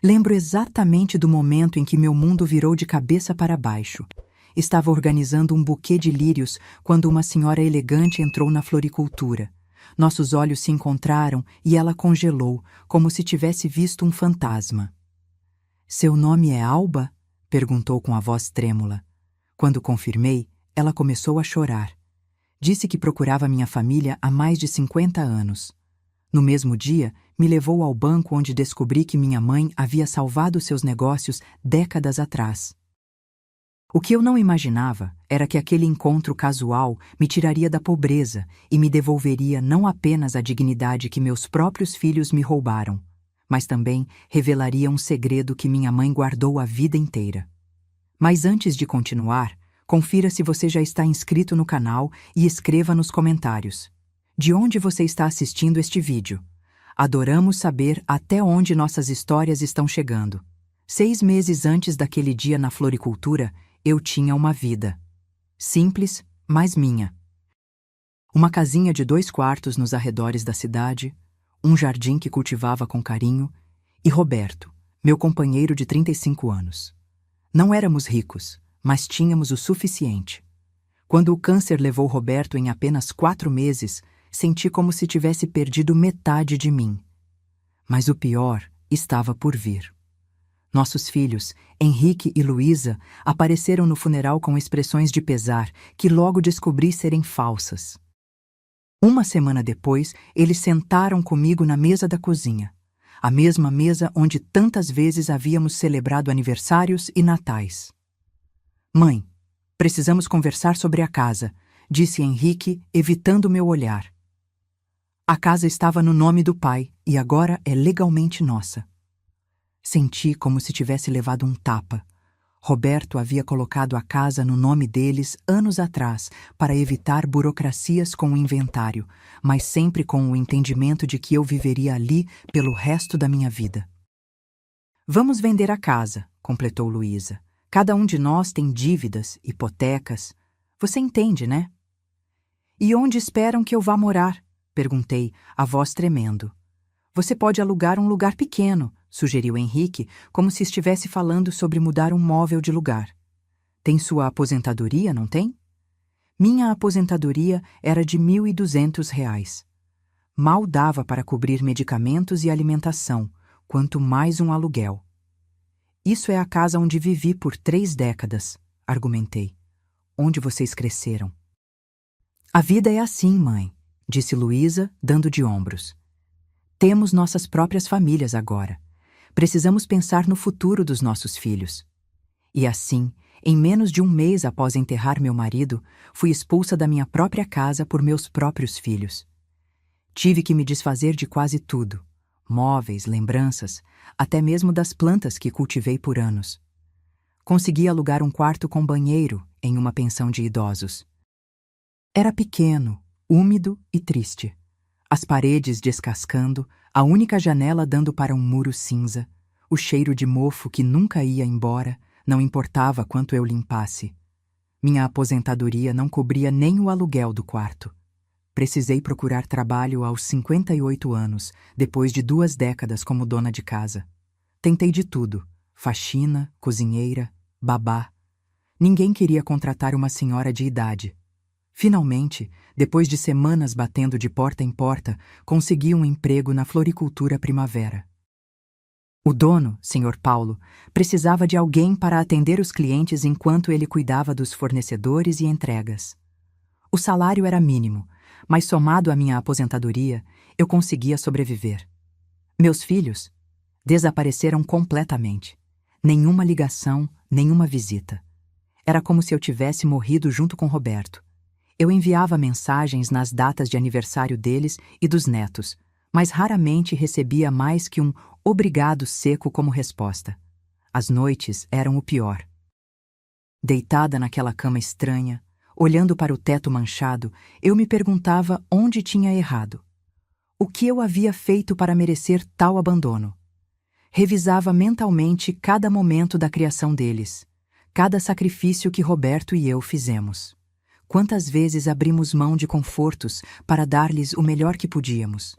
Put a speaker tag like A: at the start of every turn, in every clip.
A: Lembro exatamente do momento em que meu mundo virou de cabeça para baixo. Estava organizando um buquê de lírios quando uma senhora elegante entrou na floricultura. Nossos olhos se encontraram e ela congelou, como se tivesse visto um fantasma. "Seu nome é Alba?" perguntou com a voz trêmula. Quando confirmei, ela começou a chorar. Disse que procurava minha família há mais de 50 anos. No mesmo dia, me levou ao banco onde descobri que minha mãe havia salvado seus negócios décadas atrás. O que eu não imaginava era que aquele encontro casual me tiraria da pobreza e me devolveria não apenas a dignidade que meus próprios filhos me roubaram, mas também revelaria um segredo que minha mãe guardou a vida inteira. Mas antes de continuar, confira se você já está inscrito no canal e escreva nos comentários. De onde você está assistindo este vídeo? Adoramos saber até onde nossas histórias estão chegando. 6 meses antes daquele dia na floricultura, eu tinha uma vida. Simples, mas minha. Uma casinha de 2 quartos nos arredores da cidade, um jardim que cultivava com carinho, e Roberto, meu companheiro de 35 anos. Não éramos ricos, mas tínhamos o suficiente. Quando o câncer levou Roberto em apenas 4 meses, senti como se tivesse perdido metade de mim. Mas o pior estava por vir. Nossos filhos, Henrique e Luísa, apareceram no funeral com expressões de pesar que logo descobri serem falsas. Uma semana depois, eles sentaram comigo na mesa da cozinha, a mesma mesa onde tantas vezes havíamos celebrado aniversários e natais. "Mãe, precisamos conversar sobre a casa", disse Henrique, evitando meu olhar. A casa estava no nome do pai e agora é legalmente nossa. Senti como se tivesse levado um tapa. Roberto havia colocado a casa no nome deles anos atrás para evitar burocracias com o inventário, mas sempre com o entendimento de que eu viveria ali pelo resto da minha vida. "Vamos vender a casa", completou Luísa. "Cada um de nós tem dívidas, hipotecas. Você entende, né?" "E onde esperam que eu vá morar?" perguntei, a voz tremendo. "Você pode alugar um lugar pequeno", sugeriu Henrique, como se estivesse falando sobre mudar um móvel de lugar. "Tem sua aposentadoria, não tem?" Minha aposentadoria era de R$ 1.200. Mal dava para cobrir medicamentos e alimentação, quanto mais um aluguel. "Isso é a casa onde vivi por 3 décadas", argumentei. "Onde vocês cresceram." "A vida é assim, mãe", disse Luísa, dando de ombros. "Temos nossas próprias famílias agora. Precisamos pensar no futuro dos nossos filhos." E assim, em menos de um mês após enterrar meu marido, fui expulsa da minha própria casa por meus próprios filhos. Tive que me desfazer de quase tudo: móveis, lembranças, até mesmo das plantas que cultivei por anos. Consegui alugar um quarto com banheiro em uma pensão de idosos. Era pequeno, úmido e triste. As paredes descascando, a única janela dando para um muro cinza, o cheiro de mofo que nunca ia embora, não importava quanto eu limpasse. Minha aposentadoria não cobria nem o aluguel do quarto. Precisei procurar trabalho aos 58 anos, depois de 2 décadas como dona de casa. Tentei de tudo: faxina, cozinheira, babá. Ninguém queria contratar uma senhora de idade. Finalmente, depois de semanas batendo de porta em porta, consegui um emprego na floricultura Primavera. O dono, Sr. Paulo, precisava de alguém para atender os clientes enquanto ele cuidava dos fornecedores e entregas. O salário era mínimo, mas somado à minha aposentadoria, eu conseguia sobreviver. Meus filhos desapareceram completamente. Nenhuma ligação, nenhuma visita. Era como se eu tivesse morrido junto com Roberto. Eu enviava mensagens nas datas de aniversário deles e dos netos, mas raramente recebia mais que um obrigado seco como resposta. As noites eram o pior. Deitada naquela cama estranha, olhando para o teto manchado, eu me perguntava onde tinha errado. O que eu havia feito para merecer tal abandono? Revisava mentalmente cada momento da criação deles, cada sacrifício que Roberto e eu fizemos. Quantas vezes abrimos mão de confortos para dar-lhes o melhor que podíamos?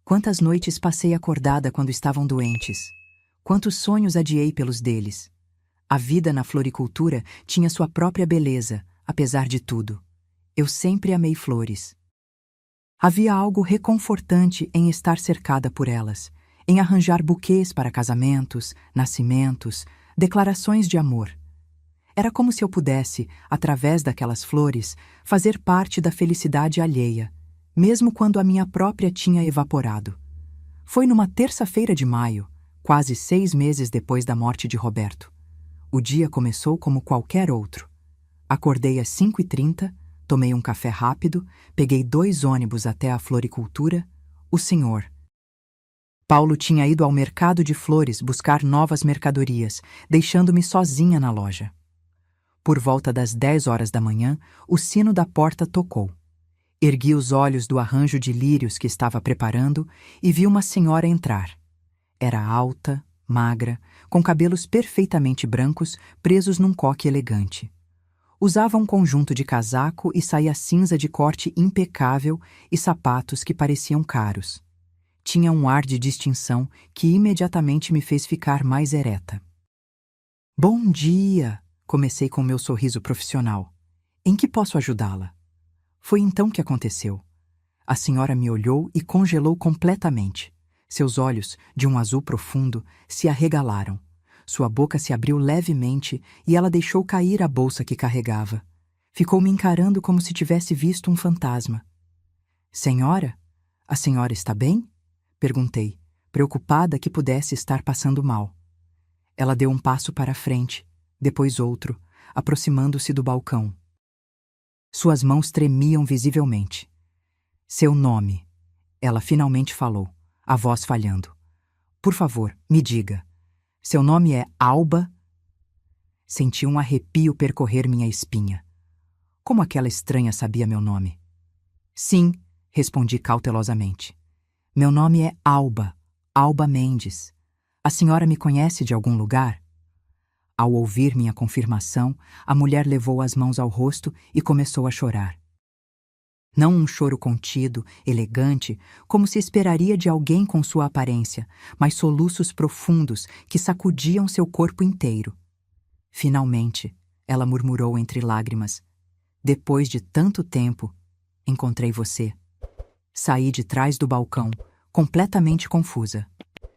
A: Quantas noites passei acordada quando estavam doentes? Quantos sonhos adiei pelos deles! A vida na floricultura tinha sua própria beleza, apesar de tudo. Eu sempre amei flores. Havia algo reconfortante em estar cercada por elas, em arranjar buquês para casamentos, nascimentos, declarações de amor. Era como se eu pudesse, através daquelas flores, fazer parte da felicidade alheia, mesmo quando a minha própria tinha evaporado. Foi numa terça-feira de maio, quase 6 meses depois da morte de Roberto. O dia começou como qualquer outro. Acordei às 5h30, tomei um café rápido, peguei 2 ônibus até a floricultura. O senhor Paulo tinha ido ao mercado de flores buscar novas mercadorias, deixando-me sozinha na loja. Por volta das 10 horas da manhã, o sino da porta tocou. Ergui os olhos do arranjo de lírios que estava preparando e vi uma senhora entrar. Era alta, magra, com cabelos perfeitamente brancos presos num coque elegante. Usava um conjunto de casaco e saia cinza de corte impecável e sapatos que pareciam caros. Tinha um ar de distinção que imediatamente me fez ficar mais ereta. "Bom dia!" comecei com meu sorriso profissional. "Em que posso ajudá-la?" Foi então que aconteceu. A senhora me olhou e congelou completamente. Seus olhos, de um azul profundo, se arregalaram. Sua boca se abriu levemente e ela deixou cair a bolsa que carregava. Ficou me encarando como se tivesse visto um fantasma. "Senhora, a senhora está bem?" perguntei, preocupada que pudesse estar passando mal. Ela deu um passo para a frente, depois outro, aproximando-se do balcão. Suas mãos tremiam visivelmente. "Seu nome", ela finalmente falou, a voz falhando. "Por favor, me diga. Seu nome é Alba?" Senti um arrepio percorrer minha espinha. Como aquela estranha sabia meu nome? "Sim", respondi cautelosamente. "Meu nome é Alba, Alba Mendes. A senhora me conhece de algum lugar?" Ao ouvir minha confirmação, a mulher levou as mãos ao rosto e começou a chorar. Não um choro contido, elegante, como se esperaria de alguém com sua aparência, mas soluços profundos que sacudiam seu corpo inteiro. Finalmente, ela murmurou entre lágrimas: "Depois de tanto tempo, encontrei você." Saí de trás do balcão, completamente confusa.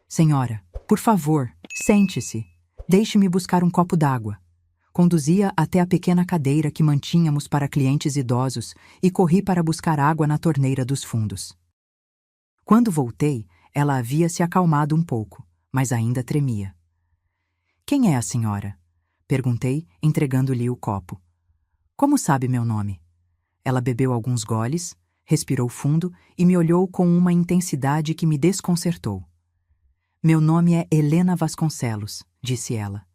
A: "Senhora, por favor, sente-se. Deixe-me buscar um copo d'água." Conduzia até a pequena cadeira que mantínhamos para clientes idosos e corri para buscar água na torneira dos fundos. Quando voltei, ela havia se acalmado um pouco, mas ainda tremia. "Quem é a senhora?" perguntei, entregando-lhe o copo. "Como sabe meu nome?" Ela bebeu alguns goles, respirou fundo e me olhou com uma intensidade que me desconcertou. "Meu nome é Helena Vasconcelos", disse ela.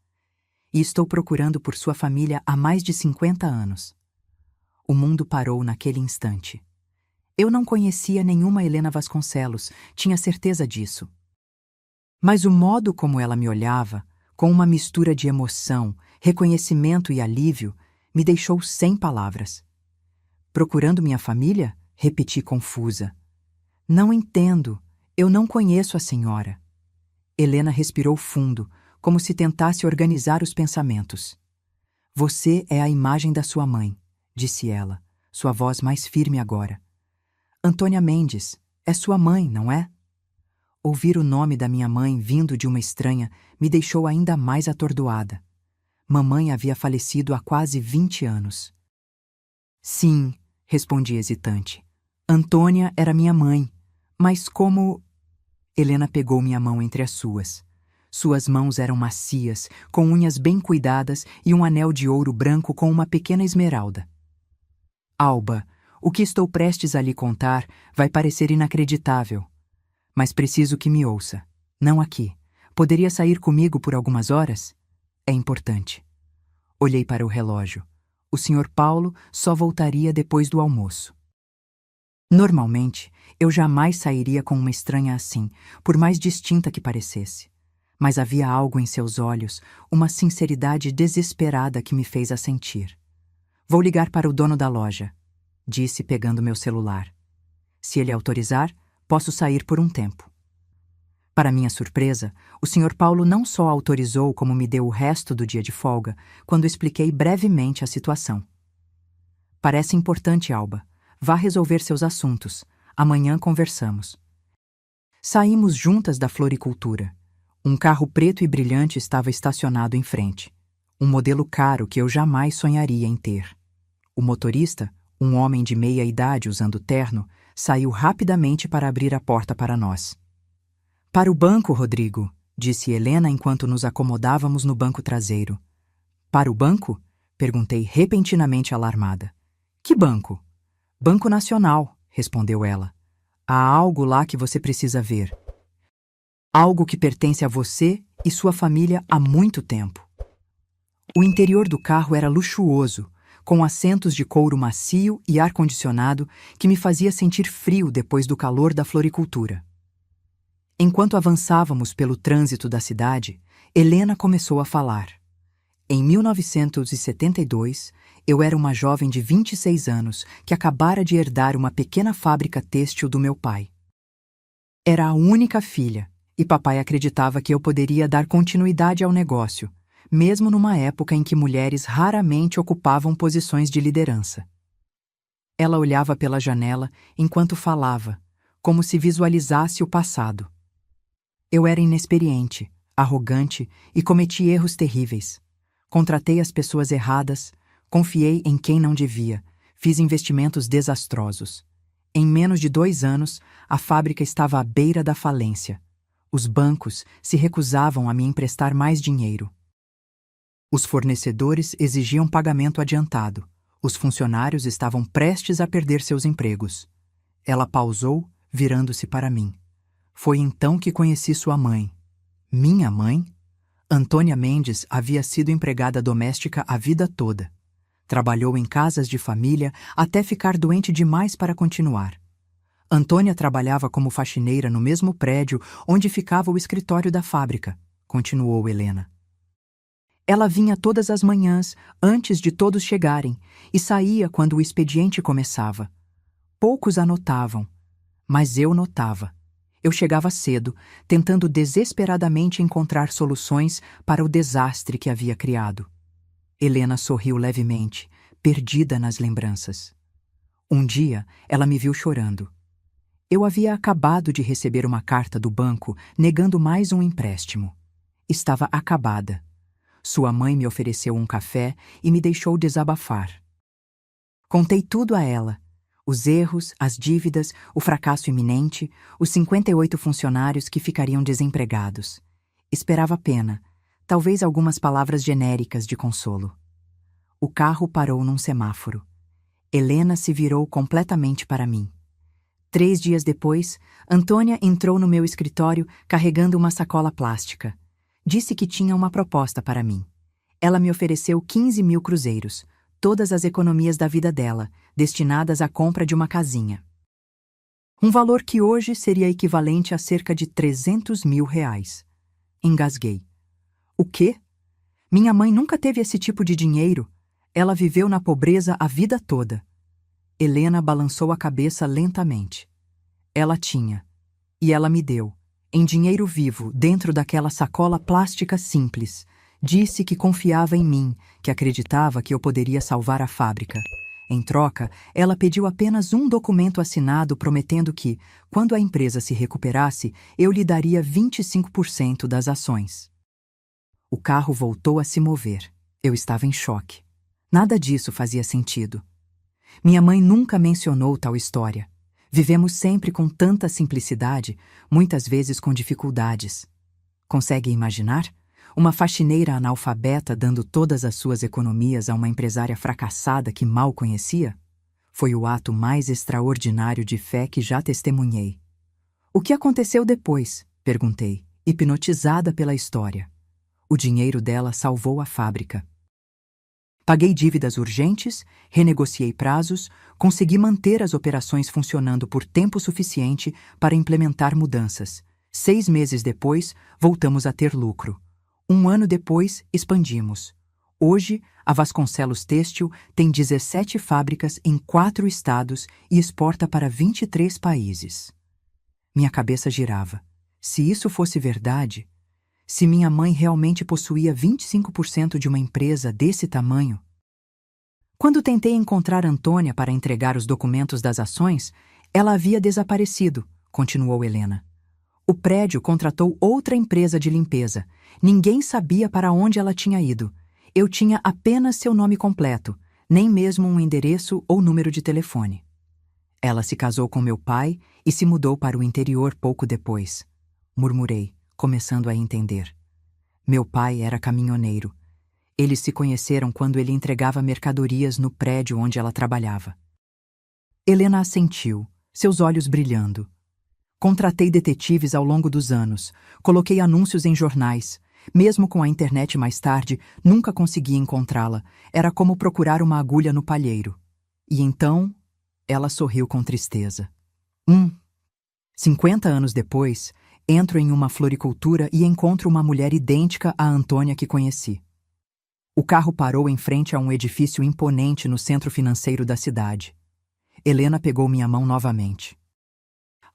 A: "E estou procurando por sua família há mais de 50 anos." O mundo parou naquele instante. Eu não conhecia nenhuma Helena Vasconcelos, tinha certeza disso. Mas o modo como ela me olhava, com uma mistura de emoção, reconhecimento e alívio, me deixou sem palavras. "Procurando minha família?" repeti confusa. "Não entendo. Eu não conheço a senhora." Helena respirou fundo, como se tentasse organizar os pensamentos. "Você é a imagem da sua mãe", disse ela, sua voz mais firme agora. "Antônia Mendes, é sua mãe, não é?" Ouvir o nome da minha mãe vindo de uma estranha me deixou ainda mais atordoada. Mamãe havia falecido há quase 20 anos. "Sim", respondi hesitante. "Antônia era minha mãe, mas como..." Helena pegou minha mão entre as suas. Suas mãos eram macias, com unhas bem cuidadas e um anel de ouro branco com uma pequena esmeralda. "Alba, o que estou prestes a lhe contar vai parecer inacreditável. Mas preciso que me ouça. Não aqui. Poderia sair comigo por algumas horas? É importante." Olhei para o relógio. O Sr. Paulo só voltaria depois do almoço. Normalmente, eu jamais sairia com uma estranha assim, por mais distinta que parecesse. Mas havia algo em seus olhos, uma sinceridade desesperada que me fez assentir. "Vou ligar para o dono da loja", disse pegando meu celular. "Se ele autorizar, posso sair por um tempo." Para minha surpresa, o Sr. Paulo não só autorizou como me deu o resto do dia de folga, quando expliquei brevemente a situação. Parece importante, Alba. Vá resolver seus assuntos. Amanhã conversamos. Saímos juntas da floricultura. Um carro preto e brilhante estava estacionado em frente. Um modelo caro que eu jamais sonharia em ter. O motorista, um homem de meia idade usando terno, saiu rapidamente para abrir a porta para nós. Para o banco, Rodrigo, disse Helena enquanto nos acomodávamos no banco traseiro. Para o banco? Perguntei repentinamente alarmada. Que banco? Banco Nacional, respondeu ela. Há algo lá que você precisa ver. Algo que pertence a você e sua família há muito tempo. O interior do carro era luxuoso, com assentos de couro macio e ar-condicionado que me fazia sentir frio depois do calor da floricultura. Enquanto avançávamos pelo trânsito da cidade, Helena começou a falar. Em 1972, eu era uma jovem de 26 anos que acabara de herdar uma pequena fábrica têxtil do meu pai. Era a única filha, e papai acreditava que eu poderia dar continuidade ao negócio, mesmo numa época em que mulheres raramente ocupavam posições de liderança. Ela olhava pela janela enquanto falava, como se visualizasse o passado. Eu era inexperiente, arrogante e cometi erros terríveis. Contratei as pessoas erradas, confiei em quem não devia, fiz investimentos desastrosos. Em menos de 2 anos, a fábrica estava à beira da falência. Os bancos se recusavam a me emprestar mais dinheiro. Os fornecedores exigiam pagamento adiantado. Os funcionários estavam prestes a perder seus empregos. Ela pausou, virando-se para mim. Foi então que conheci sua mãe. Minha mãe? Antônia Mendes havia sido empregada doméstica a vida toda. Trabalhou em casas de família até ficar doente demais para continuar. Antônia trabalhava como faxineira no mesmo prédio onde ficava o escritório da fábrica, continuou Helena. Ela vinha todas as manhãs, antes de todos chegarem, e saía quando o expediente começava. Poucos a notavam, mas eu notava. Eu chegava cedo, tentando desesperadamente encontrar soluções para o desastre que havia criado. Helena sorriu levemente, perdida nas lembranças. Um dia, ela me viu chorando. Eu havia acabado de receber uma carta do banco negando mais um empréstimo. Estava acabada. Sua mãe me ofereceu um café e me deixou desabafar. Contei tudo a ela. Os erros, as dívidas, o fracasso iminente, os 58 funcionários que ficariam desempregados. Esperava pena, talvez algumas palavras genéricas de consolo. O carro parou num semáforo. Helena se virou completamente para mim. 3 dias depois, Antônia entrou no meu escritório carregando uma sacola plástica. Disse que tinha uma proposta para mim. Ela me ofereceu 15.000 cruzeiros, todas as economias da vida dela, destinadas à compra de uma casinha. Um valor que hoje seria equivalente a cerca de 300.000 reais. Engasguei. O quê? Minha mãe nunca teve esse tipo de dinheiro. Ela viveu na pobreza a vida toda. Helena balançou a cabeça lentamente. Ela tinha. E ela me deu, em dinheiro vivo, dentro daquela sacola plástica simples. Disse que confiava em mim, que acreditava que eu poderia salvar a fábrica. Em troca, ela pediu apenas um documento assinado prometendo que, quando a empresa se recuperasse, eu lhe daria 25% das ações. O carro voltou a se mover. Eu estava em choque. Nada disso fazia sentido. Minha mãe nunca mencionou tal história. Vivemos sempre com tanta simplicidade, muitas vezes com dificuldades. Consegue imaginar? Uma faxineira analfabeta dando todas as suas economias a uma empresária fracassada que mal conhecia? Foi o ato mais extraordinário de fé que já testemunhei. O que aconteceu depois? Perguntei, hipnotizada pela história. O dinheiro dela salvou a fábrica. Paguei dívidas urgentes, renegociei prazos, consegui manter as operações funcionando por tempo suficiente para implementar mudanças. 6 meses depois, voltamos a ter lucro. 1 ano depois, expandimos. Hoje, a Vasconcelos Têxtil tem 17 fábricas em 4 estados e exporta para 23 países. Minha cabeça girava. Se isso fosse verdade, se minha mãe realmente possuía 25% de uma empresa desse tamanho. Quando tentei encontrar Antônia para entregar os documentos das ações, ela havia desaparecido, continuou Helena. O prédio contratou outra empresa de limpeza. Ninguém sabia para onde ela tinha ido. Eu tinha apenas seu nome completo, nem mesmo um endereço ou número de telefone. Ela se casou com meu pai e se mudou para o interior pouco depois. Murmurei, começando a entender. Meu pai era caminhoneiro. Eles se conheceram quando ele entregava mercadorias no prédio onde ela trabalhava. Helena assentiu, seus olhos brilhando. Contratei detetives ao longo dos anos, coloquei anúncios em jornais. Mesmo com a internet mais tarde, nunca consegui encontrá-la. Era como procurar uma agulha no palheiro. E então, ela sorriu com tristeza. 50 anos depois, entro em uma floricultura e encontro uma mulher idêntica à Antônia que conheci. O carro parou em frente a um edifício imponente no centro financeiro da cidade. Helena pegou minha mão novamente.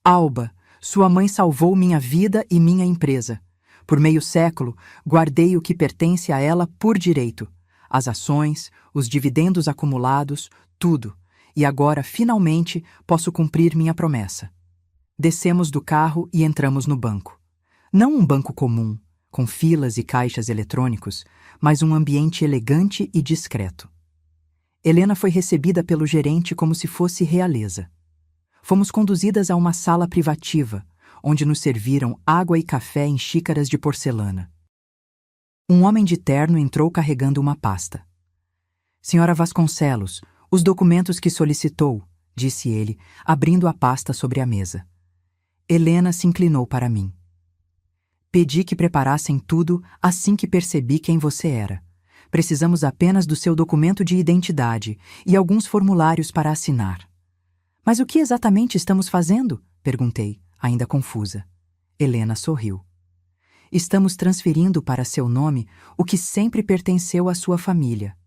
A: Alba, sua mãe salvou minha vida e minha empresa. Por meio século, guardei o que pertence a ela por direito. As ações, os dividendos acumulados, tudo. E agora, finalmente, posso cumprir minha promessa. Descemos do carro e entramos no banco. Não um banco comum, com filas e caixas eletrônicos, mas um ambiente elegante e discreto. Helena foi recebida pelo gerente como se fosse realeza. Fomos conduzidas a uma sala privativa, onde nos serviram água e café em xícaras de porcelana. Um homem de terno entrou carregando uma pasta. Senhora Vasconcelos, os documentos que solicitou, disse ele, abrindo a pasta sobre a mesa. Helena se inclinou para mim. Pedi que preparassem tudo assim que percebi quem você era. Precisamos apenas do seu documento de identidade e alguns formulários para assinar. Mas o que exatamente estamos fazendo? Perguntei, ainda confusa. Helena sorriu. Estamos transferindo para seu nome o que sempre pertenceu à sua família.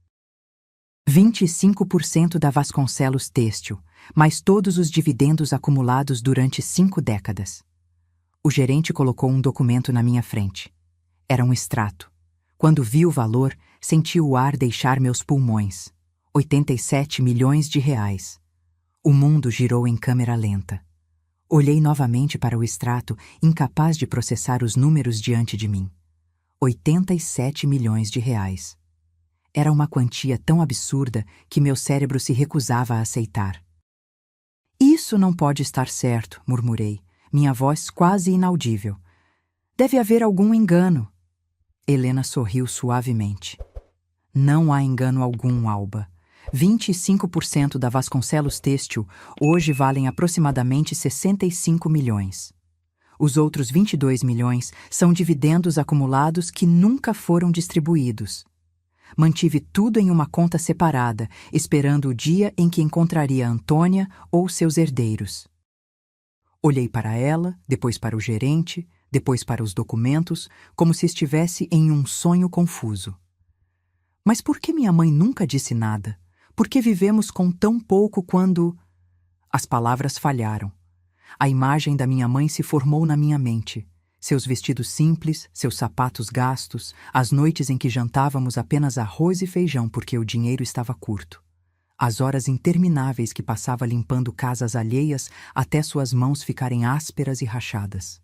A: 25% da Vasconcelos Têxtil, mais todos os dividendos acumulados durante 5 décadas. O gerente colocou um documento na minha frente. Era um extrato. Quando vi o valor, senti o ar deixar meus pulmões. 87 milhões de reais. O mundo girou em câmera lenta. Olhei novamente para o extrato, incapaz de processar os números diante de mim. 87 milhões de reais. Era uma quantia tão absurda que meu cérebro se recusava a aceitar. Isso não pode estar certo, murmurei, minha voz quase inaudível. Deve haver algum engano. Helena sorriu suavemente. Não há engano algum, Alba. 25% da Vasconcelos Têxtil hoje valem aproximadamente 65 milhões. Os outros 22 milhões são dividendos acumulados que nunca foram distribuídos. Mantive tudo em uma conta separada, esperando o dia em que encontraria Antônia ou seus herdeiros. Olhei para ela, depois para o gerente, depois para os documentos, como se estivesse em um sonho confuso. Mas por que minha mãe nunca disse nada? Por que vivemos com tão pouco quando... As palavras falharam. A imagem da minha mãe se formou na minha mente. Seus vestidos simples, seus sapatos gastos, as noites em que jantávamos apenas arroz e feijão porque o dinheiro estava curto. As horas intermináveis que passava limpando casas alheias até suas mãos ficarem ásperas e rachadas.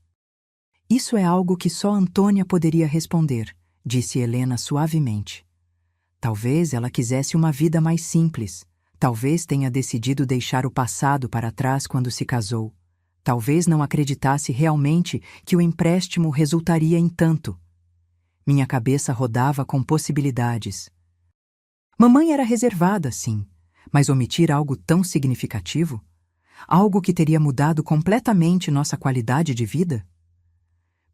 A: Isso é algo que só Antônia poderia responder, disse Helena suavemente. Talvez ela quisesse uma vida mais simples. Talvez tenha decidido deixar o passado para trás quando se casou. Talvez não acreditasse realmente que o empréstimo resultaria em tanto. Minha cabeça rodava com possibilidades. Mamãe era reservada, sim, mas omitir algo tão significativo? Algo que teria mudado completamente nossa qualidade de vida?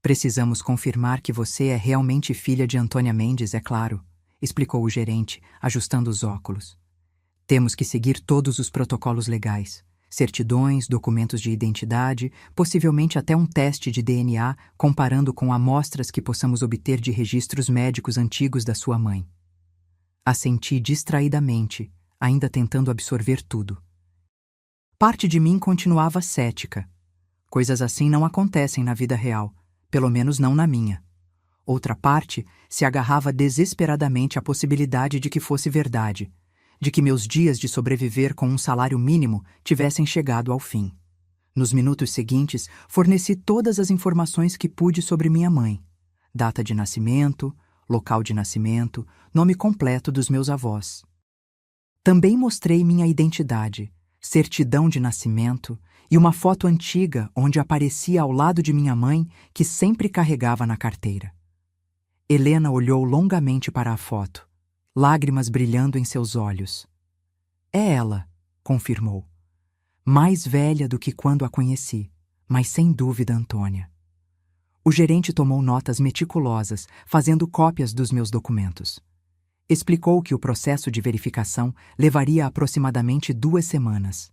A: Precisamos confirmar que você é realmente filha de Antônia Mendes, é claro, explicou o gerente, ajustando os óculos. Temos que seguir todos os protocolos legais. Certidões, documentos de identidade, possivelmente até um teste de DNA, comparando com amostras que possamos obter de registros médicos antigos da sua mãe. Assenti distraidamente, ainda tentando absorver tudo. Parte de mim continuava cética. Coisas assim não acontecem na vida real, pelo menos não na minha. Outra parte se agarrava desesperadamente à possibilidade de que fosse verdade, de que meus dias de sobreviver com um salário mínimo tivessem chegado ao fim. Nos minutos seguintes, forneci todas as informações que pude sobre minha mãe: data de nascimento, local de nascimento, nome completo dos meus avós. Também mostrei minha identidade, certidão de nascimento e uma foto antiga onde aparecia ao lado de minha mãe, que sempre carregava na carteira. Helena olhou longamente para a foto, lágrimas brilhando em seus olhos. É ela, confirmou. Mais velha do que quando a conheci, mas sem dúvida Antônia. O gerente tomou notas meticulosas, fazendo cópias dos meus documentos. Explicou que o processo de verificação levaria aproximadamente 2 semanas.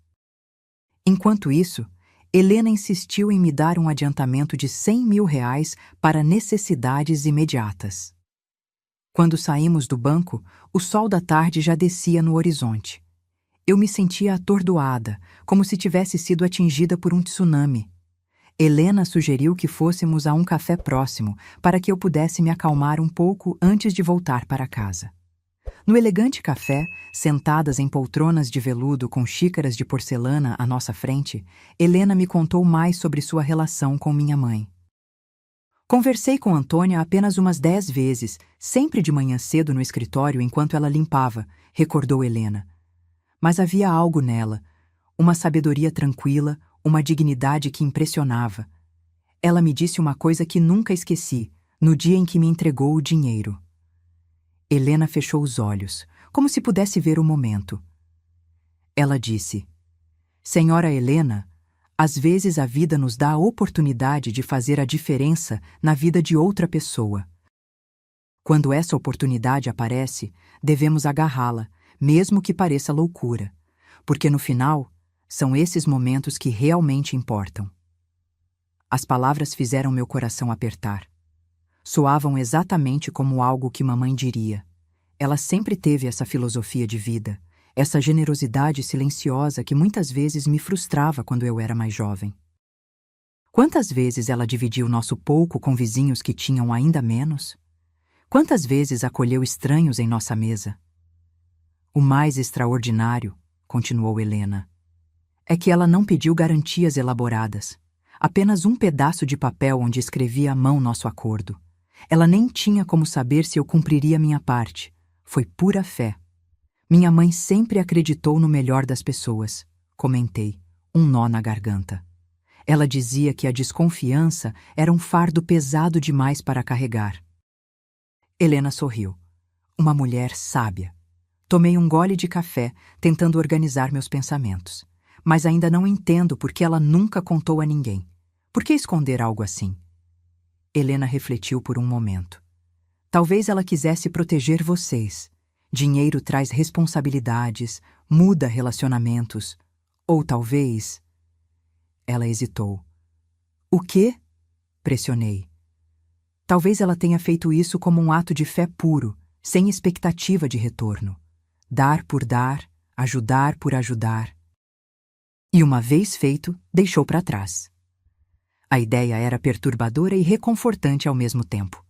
A: Enquanto isso, Helena insistiu em me dar um adiantamento de R$ 100.000 para necessidades imediatas. Quando saímos do banco, o sol da tarde já descia no horizonte. Eu me sentia atordoada, como se tivesse sido atingida por um tsunami. Helena sugeriu que fôssemos a um café próximo, para que eu pudesse me acalmar um pouco antes de voltar para casa. No elegante café, sentadas em poltronas de veludo com xícaras de porcelana à nossa frente, Helena me contou mais sobre sua relação com minha mãe. Conversei com Antônia apenas umas 10 vezes, sempre de manhã cedo no escritório enquanto ela limpava, recordou Helena. Mas havia algo nela, uma sabedoria tranquila, uma dignidade que impressionava. Ela me disse uma coisa que nunca esqueci, no dia em que me entregou o dinheiro. Helena fechou os olhos, como se pudesse ver o momento. Ela disse: Senhora Helena, às vezes a vida nos dá a oportunidade de fazer a diferença na vida de outra pessoa. Quando essa oportunidade aparece, devemos agarrá-la, mesmo que pareça loucura, porque no final, são esses momentos que realmente importam. As palavras fizeram meu coração apertar. Soavam exatamente como algo que mamãe diria. Ela sempre teve essa filosofia de vida, essa generosidade silenciosa que muitas vezes me frustrava quando eu era mais jovem. Quantas vezes ela dividiu nosso pouco com vizinhos que tinham ainda menos? Quantas vezes acolheu estranhos em nossa mesa? O mais extraordinário, continuou Helena, é que ela não pediu garantias elaboradas, apenas um pedaço de papel onde escrevia à mão nosso acordo. Ela nem tinha como saber se eu cumpriria minha parte. Foi pura fé. Minha mãe sempre acreditou no melhor das pessoas, comentei, um nó na garganta. Ela dizia que a desconfiança era um fardo pesado demais para carregar. Helena sorriu. Uma mulher sábia. Tomei um gole de café, tentando organizar meus pensamentos. Mas ainda não entendo por que ela nunca contou a ninguém. Por que esconder algo assim? Helena refletiu por um momento. Talvez ela quisesse proteger vocês. Dinheiro traz responsabilidades, muda relacionamentos. Ou talvez... Ela hesitou. O quê? Pressionei. Talvez ela tenha feito isso como um ato de fé puro, sem expectativa de retorno. Dar por dar, ajudar por ajudar. E uma vez feito, deixou para trás. A ideia era perturbadora e reconfortante ao mesmo tempo.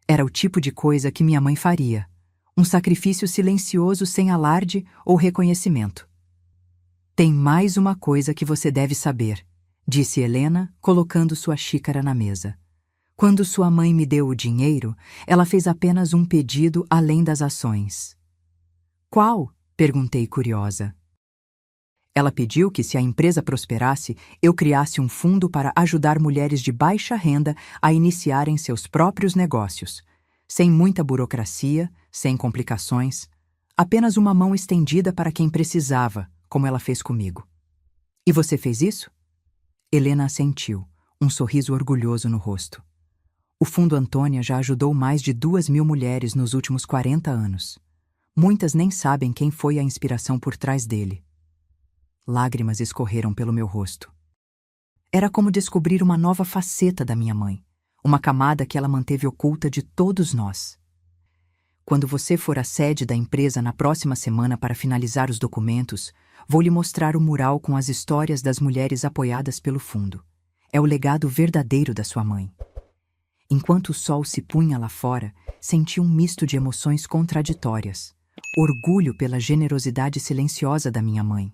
A: Era o tipo de coisa que minha mãe faria. Um sacrifício silencioso sem alarde ou reconhecimento. Tem mais uma coisa que você deve saber, disse Helena, colocando sua xícara na mesa. Quando sua mãe me deu o dinheiro, ela fez apenas um pedido além das ações. Qual? Perguntei curiosa. Ela pediu que, se a empresa prosperasse, eu criasse um fundo para ajudar mulheres de baixa renda a iniciarem seus próprios negócios, sem muita burocracia, sem complicações, apenas uma mão estendida para quem precisava, como ela fez comigo. E você fez isso? Helena assentiu, um sorriso orgulhoso no rosto. O Fundo Antônia já ajudou mais de 2.000 mulheres nos últimos 40 anos. Muitas nem sabem quem foi a inspiração por trás dele. Lágrimas escorreram pelo meu rosto. Era como descobrir uma nova faceta da minha mãe, uma camada que ela manteve oculta de todos nós. Quando você for à sede da empresa na próxima semana para finalizar os documentos, vou lhe mostrar o mural com as histórias das mulheres apoiadas pelo fundo. É o legado verdadeiro da sua mãe. Enquanto o sol se punha lá fora, senti um misto de emoções contraditórias. Orgulho pela generosidade silenciosa da minha mãe.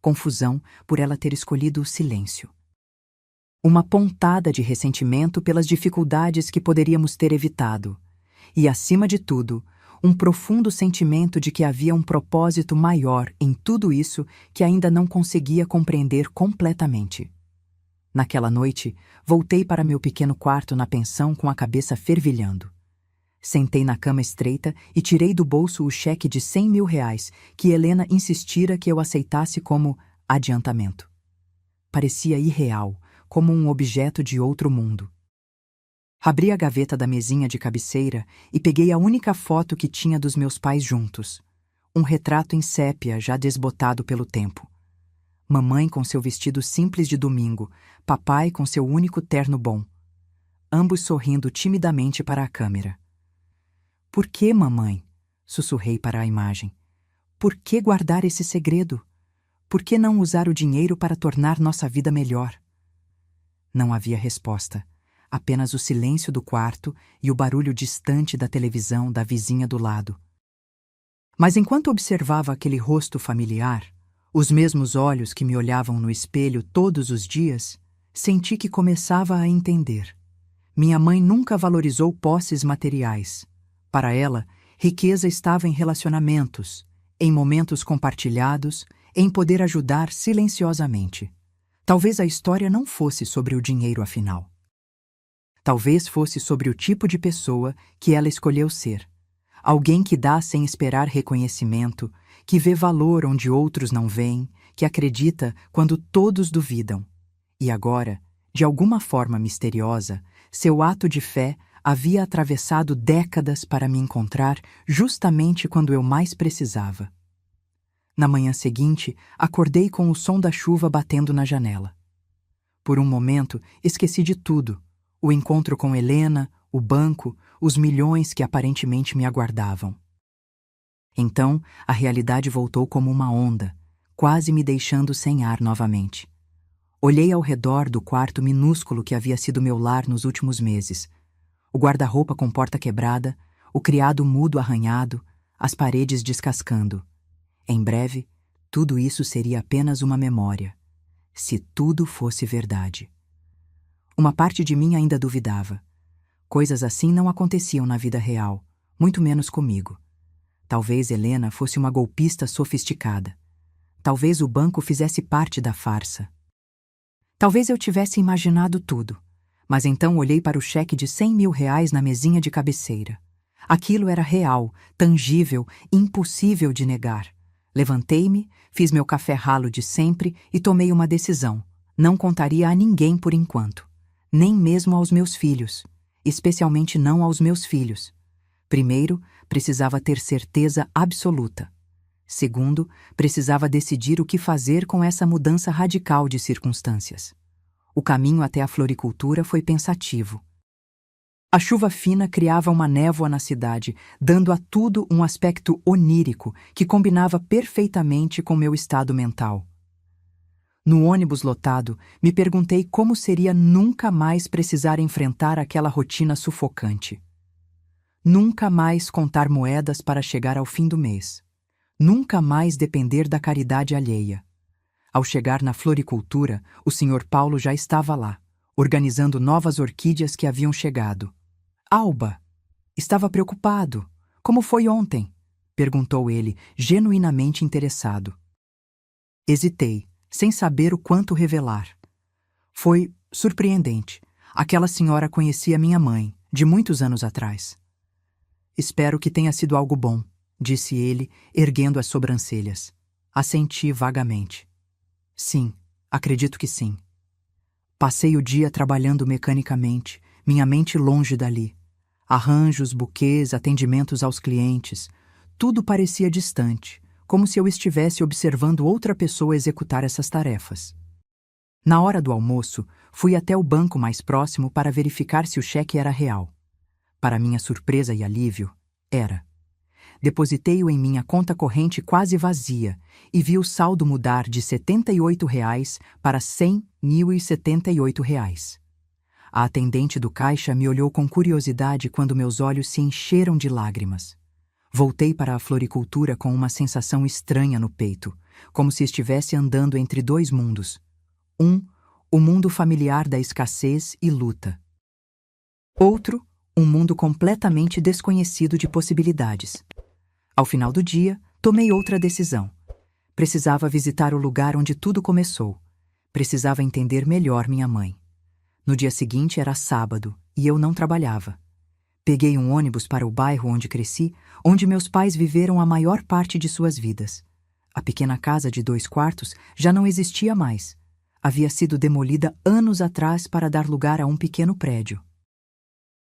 A: Confusão por ela ter escolhido o silêncio. Uma pontada de ressentimento pelas dificuldades que poderíamos ter evitado. E, acima de tudo, um profundo sentimento de que havia um propósito maior em tudo isso que ainda não conseguia compreender completamente. Naquela noite, voltei para meu pequeno quarto na pensão com a cabeça fervilhando. Sentei na cama estreita e tirei do bolso o cheque de R$ 100.000 que Helena insistira que eu aceitasse como adiantamento. Parecia irreal, como um objeto de outro mundo. Abri a gaveta da mesinha de cabeceira e peguei a única foto que tinha dos meus pais juntos. Um retrato em sépia já desbotado pelo tempo. Mamãe com seu vestido simples de domingo, papai com seu único terno bom. Ambos sorrindo timidamente para a câmera. "Por que, mamãe?" sussurrei para a imagem. "Por que guardar esse segredo? Por que não usar o dinheiro para tornar nossa vida melhor?" Não havia resposta, apenas o silêncio do quarto e o barulho distante da televisão da vizinha do lado. Mas enquanto observava aquele rosto familiar, os mesmos olhos que me olhavam no espelho todos os dias, senti que começava a entender. Minha mãe nunca valorizou posses materiais. Para ela, riqueza estava em relacionamentos, em momentos compartilhados, em poder ajudar silenciosamente. Talvez a história não fosse sobre o dinheiro afinal. Talvez fosse sobre o tipo de pessoa que ela escolheu ser. Alguém que dá sem esperar reconhecimento, que vê valor onde outros não veem, que acredita quando todos duvidam. E agora, de alguma forma misteriosa, seu ato de fé havia atravessado décadas para me encontrar justamente quando eu mais precisava. Na manhã seguinte, acordei com o som da chuva batendo na janela. Por um momento, esqueci de tudo. O encontro com Helena, o banco, os milhões que aparentemente me aguardavam. Então, a realidade voltou como uma onda, quase me deixando sem ar novamente. Olhei ao redor do quarto minúsculo que havia sido meu lar nos últimos meses. O guarda-roupa com porta quebrada, o criado mudo arranhado, as paredes descascando. Em breve, tudo isso seria apenas uma memória. Se tudo fosse verdade. Uma parte de mim ainda duvidava. Coisas assim não aconteciam na vida real, muito menos comigo. Talvez Helena fosse uma golpista sofisticada. Talvez o banco fizesse parte da farsa. Talvez eu tivesse imaginado tudo, mas então olhei para o cheque de R$ 100.000 na mesinha de cabeceira. Aquilo era real, tangível, impossível de negar. Levantei-me, fiz meu café ralo de sempre e tomei uma decisão. Não contaria a ninguém por enquanto. Nem mesmo aos meus filhos. Especialmente não aos meus filhos. Primeiro, precisava ter certeza absoluta. Segundo, precisava decidir o que fazer com essa mudança radical de circunstâncias. O caminho até a floricultura foi pensativo. A chuva fina criava uma névoa na cidade, dando a tudo um aspecto onírico que combinava perfeitamente com meu estado mental. No ônibus lotado, me perguntei como seria nunca mais precisar enfrentar aquela rotina sufocante. Nunca mais contar moedas para chegar ao fim do mês. Nunca mais depender da caridade alheia. Ao chegar na floricultura, o Sr. Paulo já estava lá, organizando novas orquídeas que haviam chegado. "Alba, estava preocupado. Como foi ontem?" perguntou ele, genuinamente interessado. Hesitei, sem saber o quanto revelar. Foi surpreendente. Aquela senhora conhecia minha mãe, de muitos anos atrás. "Espero que tenha sido algo bom", disse ele, erguendo as sobrancelhas. Assenti vagamente. "Sim, acredito que sim." Passei o dia trabalhando mecanicamente, minha mente longe dali. Arranjos, buquês, atendimentos aos clientes. Tudo parecia distante, como se eu estivesse observando outra pessoa executar essas tarefas. Na hora do almoço, fui até o banco mais próximo para verificar se o cheque era real. Para minha surpresa e alívio, era. Depositei-o em minha conta corrente quase vazia e vi o saldo mudar de R$ 78 para R$ 100.078. A atendente do caixa me olhou com curiosidade quando meus olhos se encheram de lágrimas. Voltei para a floricultura com uma sensação estranha no peito, como se estivesse andando entre dois mundos. O mundo familiar da escassez e luta. Outro, um mundo completamente desconhecido de possibilidades. Ao final do dia, tomei outra decisão. Precisava visitar o lugar onde tudo começou. Precisava entender melhor minha mãe. No dia seguinte era sábado e eu não trabalhava. Peguei um ônibus para o bairro onde cresci, onde meus pais viveram a maior parte de suas vidas. A pequena casa de 2 quartos já não existia mais. Havia sido demolida anos atrás para dar lugar a um pequeno prédio.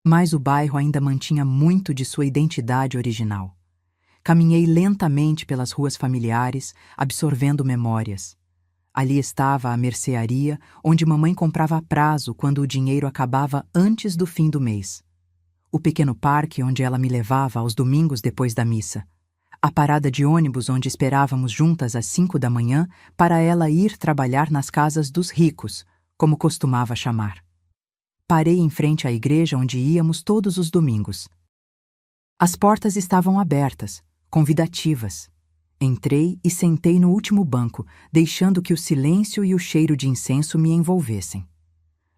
A: Mas o bairro ainda mantinha muito de sua identidade original. Caminhei lentamente pelas ruas familiares, absorvendo memórias. Ali estava a mercearia, onde mamãe comprava a prazo quando o dinheiro acabava antes do fim do mês. O pequeno parque onde ela me levava aos domingos depois da missa. A parada de ônibus onde esperávamos juntas às 5 da manhã para ela ir trabalhar nas casas dos ricos, como costumava chamar. Parei em frente à igreja onde íamos todos os domingos. As portas estavam abertas, convidativas. Entrei e sentei no último banco, deixando que o silêncio e o cheiro de incenso me envolvessem.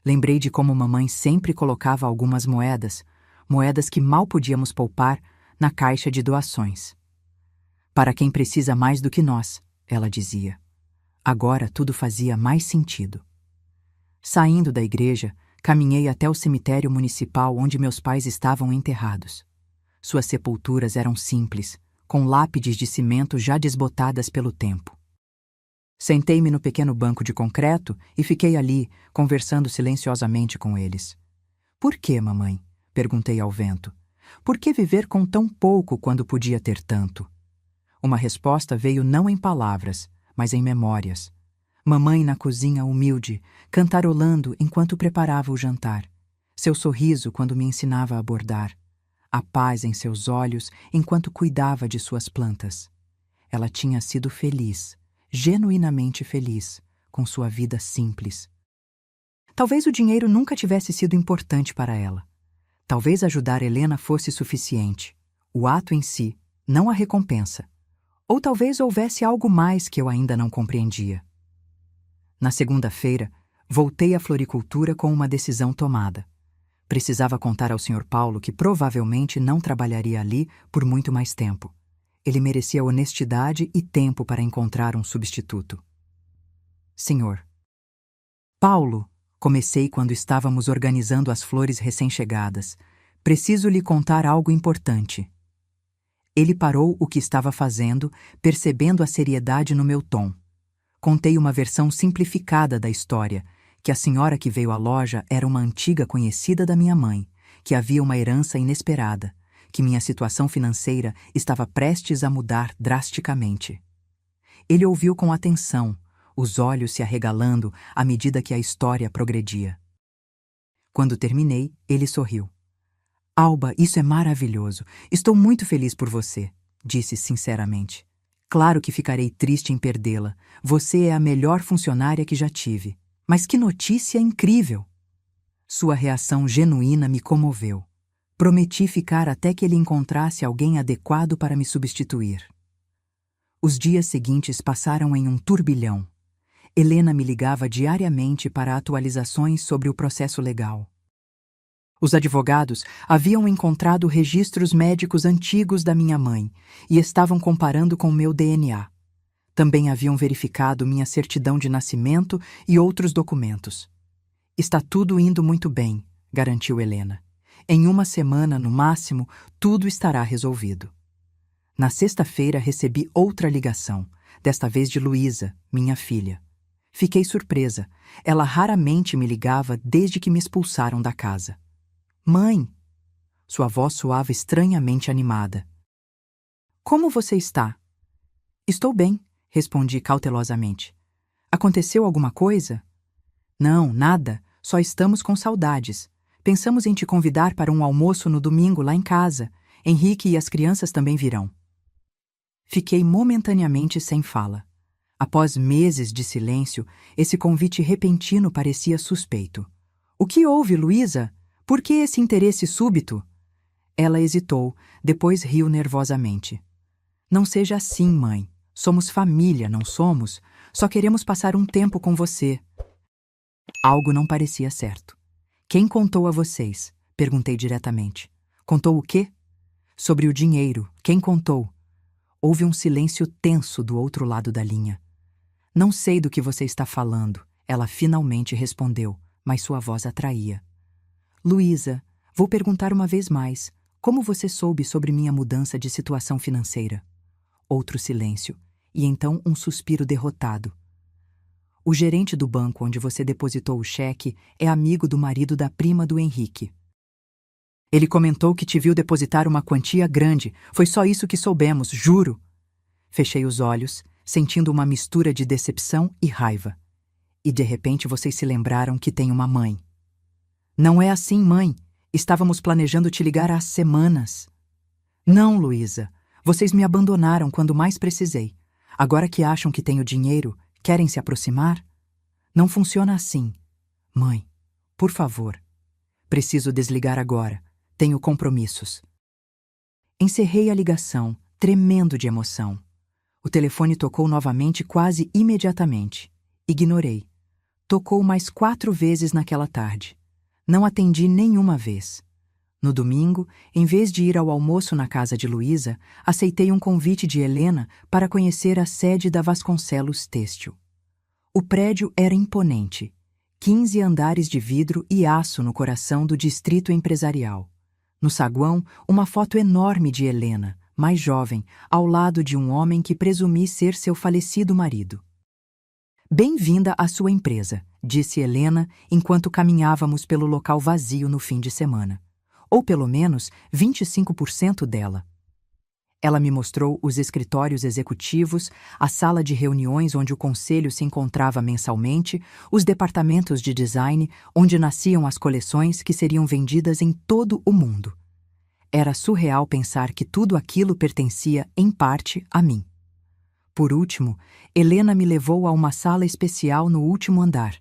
A: Lembrei de como mamãe sempre colocava algumas moedas que mal podíamos poupar, na caixa de doações. Para quem precisa mais do que nós, ela dizia. Agora tudo fazia mais sentido. Saindo da igreja, caminhei até o cemitério municipal onde meus pais estavam enterrados. Suas sepulturas eram simples, com lápides de cimento já desbotadas pelo tempo. Sentei-me no pequeno banco de concreto e fiquei ali, conversando silenciosamente com eles. Por que, mamãe? Perguntei ao vento. Por que viver com tão pouco quando podia ter tanto? Uma resposta veio não em palavras, mas em memórias. Mamãe na cozinha humilde, cantarolando enquanto preparava o jantar. Seu sorriso quando me ensinava a bordar. A paz em seus olhos enquanto cuidava de suas plantas. Ela tinha sido feliz, genuinamente feliz, com sua vida simples. Talvez o dinheiro nunca tivesse sido importante para ela. Talvez ajudar Helena fosse suficiente. O ato em si, não a recompensa. Ou talvez houvesse algo mais que eu ainda não compreendia. Na segunda-feira, voltei à floricultura com uma decisão tomada. Precisava contar ao Sr. Paulo que provavelmente não trabalharia ali por muito mais tempo. Ele merecia honestidade e tempo para encontrar um substituto. Senhor. Paulo, comecei quando estávamos organizando as flores recém-chegadas. Preciso lhe contar algo importante. Ele parou o que estava fazendo, percebendo a seriedade no meu tom. Contei uma versão simplificada da história, que a senhora que veio à loja era uma antiga conhecida da minha mãe, que havia uma herança inesperada, que minha situação financeira estava prestes a mudar drasticamente. Ele ouviu com atenção, os olhos se arregalando à medida que a história progredia. Quando terminei, ele sorriu. Alba, isso é maravilhoso. Estou muito feliz por você, disse sinceramente. Claro que ficarei triste em perdê-la. Você é a melhor funcionária que já tive. Mas que notícia incrível! Sua reação genuína me comoveu. Prometi ficar até que ele encontrasse alguém adequado para me substituir. Os dias seguintes passaram em um turbilhão. Helena me ligava diariamente para atualizações sobre o processo legal. Os advogados haviam encontrado registros médicos antigos da minha mãe e estavam comparando com meu DNA. Também haviam verificado minha certidão de nascimento e outros documentos. Está tudo indo muito bem, garantiu Helena. Em uma semana, no máximo, tudo estará resolvido. Na sexta-feira recebi outra ligação, desta vez de Luísa, minha filha. Fiquei surpresa. Ela raramente me ligava desde que me expulsaram da casa. Mãe! Sua voz soava estranhamente animada. Como você está? Estou bem, respondi cautelosamente. Aconteceu alguma coisa? Não, nada. Só estamos com saudades. Pensamos em te convidar para um almoço no domingo lá em casa. Henrique e as crianças também virão. Fiquei momentaneamente sem fala. Após meses de silêncio, esse convite repentino parecia suspeito. O que houve, Luísa? Por que esse interesse súbito? Ela hesitou, depois riu nervosamente. Não seja assim, mãe. Somos família, não somos? Só queremos passar um tempo com você. Algo não parecia certo. Quem contou a vocês? Perguntei diretamente. Contou o quê? Sobre o dinheiro. Quem contou? Houve um silêncio tenso do outro lado da linha. Não sei do que você está falando, ela finalmente respondeu, mas sua voz atraía. Luísa, vou perguntar uma vez mais. Como você soube sobre minha mudança de situação financeira? Outro silêncio, e então um suspiro derrotado. O gerente do banco onde você depositou o cheque é amigo do marido da prima do Henrique. Ele comentou que te viu depositar uma quantia grande. Foi só isso que soubemos, juro. Fechei os olhos, sentindo uma mistura de decepção e raiva. E de repente vocês se lembraram que tem uma mãe. Não é assim, mãe. Estávamos planejando te ligar há semanas. Não, Luísa. Vocês me abandonaram quando mais precisei. Agora que acham que tenho dinheiro, querem se aproximar? Não funciona assim. Mãe, por favor. Preciso desligar agora. Tenho compromissos. Encerrei a ligação, tremendo de emoção. O telefone tocou novamente quase imediatamente. Ignorei. Tocou mais 4 vezes naquela tarde. Não atendi nenhuma vez. No domingo, em vez de ir ao almoço na casa de Luísa, aceitei um convite de Helena para conhecer a sede da Vasconcelos Têxtil. O prédio era imponente. 15 andares de vidro e aço no coração do distrito empresarial. No saguão, uma foto enorme de Helena, mais jovem, ao lado de um homem que presumi ser seu falecido marido. Bem-vinda à sua empresa, disse Helena enquanto caminhávamos pelo local vazio no fim de semana. Ou pelo menos 25% dela. Ela me mostrou os escritórios executivos, a sala de reuniões onde o conselho se encontrava mensalmente, os departamentos de design onde nasciam as coleções que seriam vendidas em todo o mundo. Era surreal pensar que tudo aquilo pertencia, em parte, a mim. Por último, Helena me levou a uma sala especial no último andar.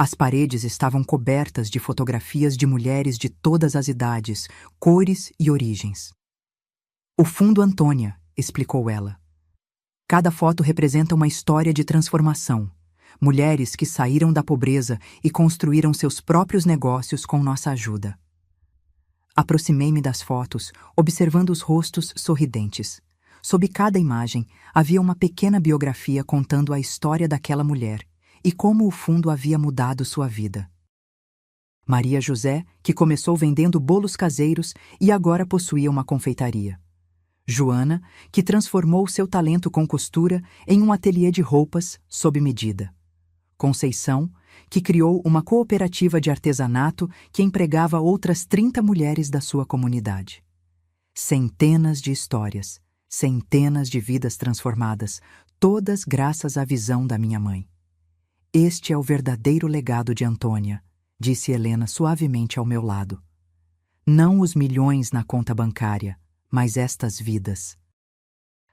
A: As paredes estavam cobertas de fotografias de mulheres de todas as idades, cores e origens. O fundo Antônia, explicou ela. Cada foto representa uma história de transformação. Mulheres que saíram da pobreza e construíram seus próprios negócios com nossa ajuda. Aproximei-me das fotos, observando os rostos sorridentes. Sob cada imagem, havia uma pequena biografia contando a história daquela mulher e como o fundo havia mudado sua vida. Maria José, que começou vendendo bolos caseiros e agora possuía uma confeitaria. Joana, que transformou seu talento com costura em um ateliê de roupas sob medida. Conceição, que criou uma cooperativa de artesanato que empregava outras 30 mulheres da sua comunidade. Centenas de histórias, centenas de vidas transformadas, todas graças à visão da minha mãe. Este é o verdadeiro legado de Antônia, disse Helena suavemente ao meu lado. Não os milhões na conta bancária, mas estas vidas.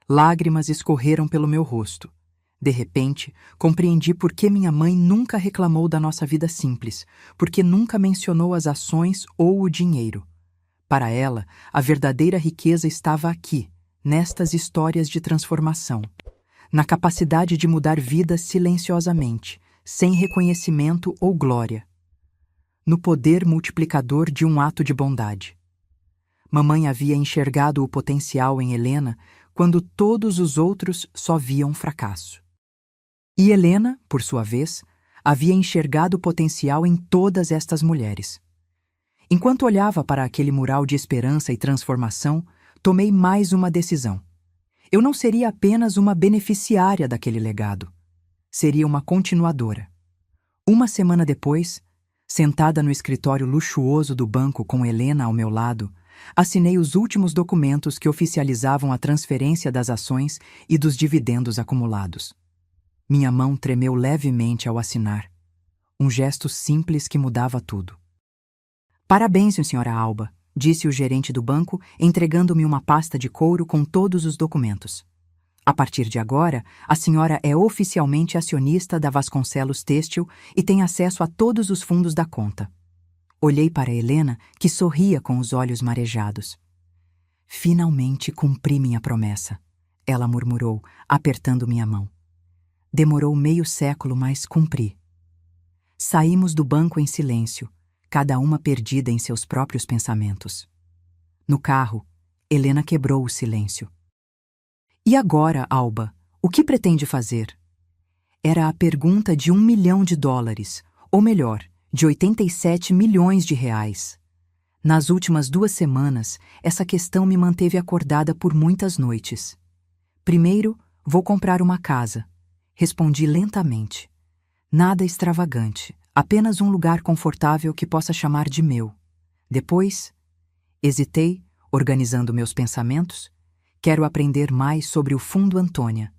A: Lágrimas escorreram pelo meu rosto. De repente, compreendi por que minha mãe nunca reclamou da nossa vida simples, porque nunca mencionou as ações ou o dinheiro. Para ela, a verdadeira riqueza estava aqui, nestas histórias de transformação, na capacidade de mudar vidas silenciosamente, sem reconhecimento ou glória, no poder multiplicador de um ato de bondade. Mamãe havia enxergado o potencial em Helena quando todos os outros só viam fracasso. E Helena, por sua vez, havia enxergado o potencial em todas estas mulheres. Enquanto olhava para aquele mural de esperança e transformação, tomei mais uma decisão. Eu não seria apenas uma beneficiária daquele legado. Seria uma continuadora. Uma semana depois, sentada no escritório luxuoso do banco com Helena ao meu lado, assinei os últimos documentos que oficializavam a transferência das ações e dos dividendos acumulados. Minha mão tremeu levemente ao assinar. Um gesto simples que mudava tudo. Parabéns, senhora Alba, disse o gerente do banco, entregando-me uma pasta de couro com todos os documentos. A partir de agora, a senhora é oficialmente acionista da Vasconcelos Têxtil e tem acesso a todos os fundos da conta. Olhei para Helena, que sorria com os olhos marejados. Finalmente cumpri minha promessa, ela murmurou, apertando minha mão. Demorou meio século, mas cumpri. Saímos do banco em silêncio, cada uma perdida em seus próprios pensamentos. No carro, Helena quebrou o silêncio. E agora, Alba, o que pretende fazer? Era a pergunta de $1 milhão, ou melhor, de 87 milhões de reais. Nas últimas 2 semanas, essa questão me manteve acordada por muitas noites. Primeiro, vou comprar uma casa. Respondi lentamente. Nada extravagante, apenas um lugar confortável que possa chamar de meu. Depois, hesitei, organizando meus pensamentos. Quero aprender mais sobre o Fundo Antônia.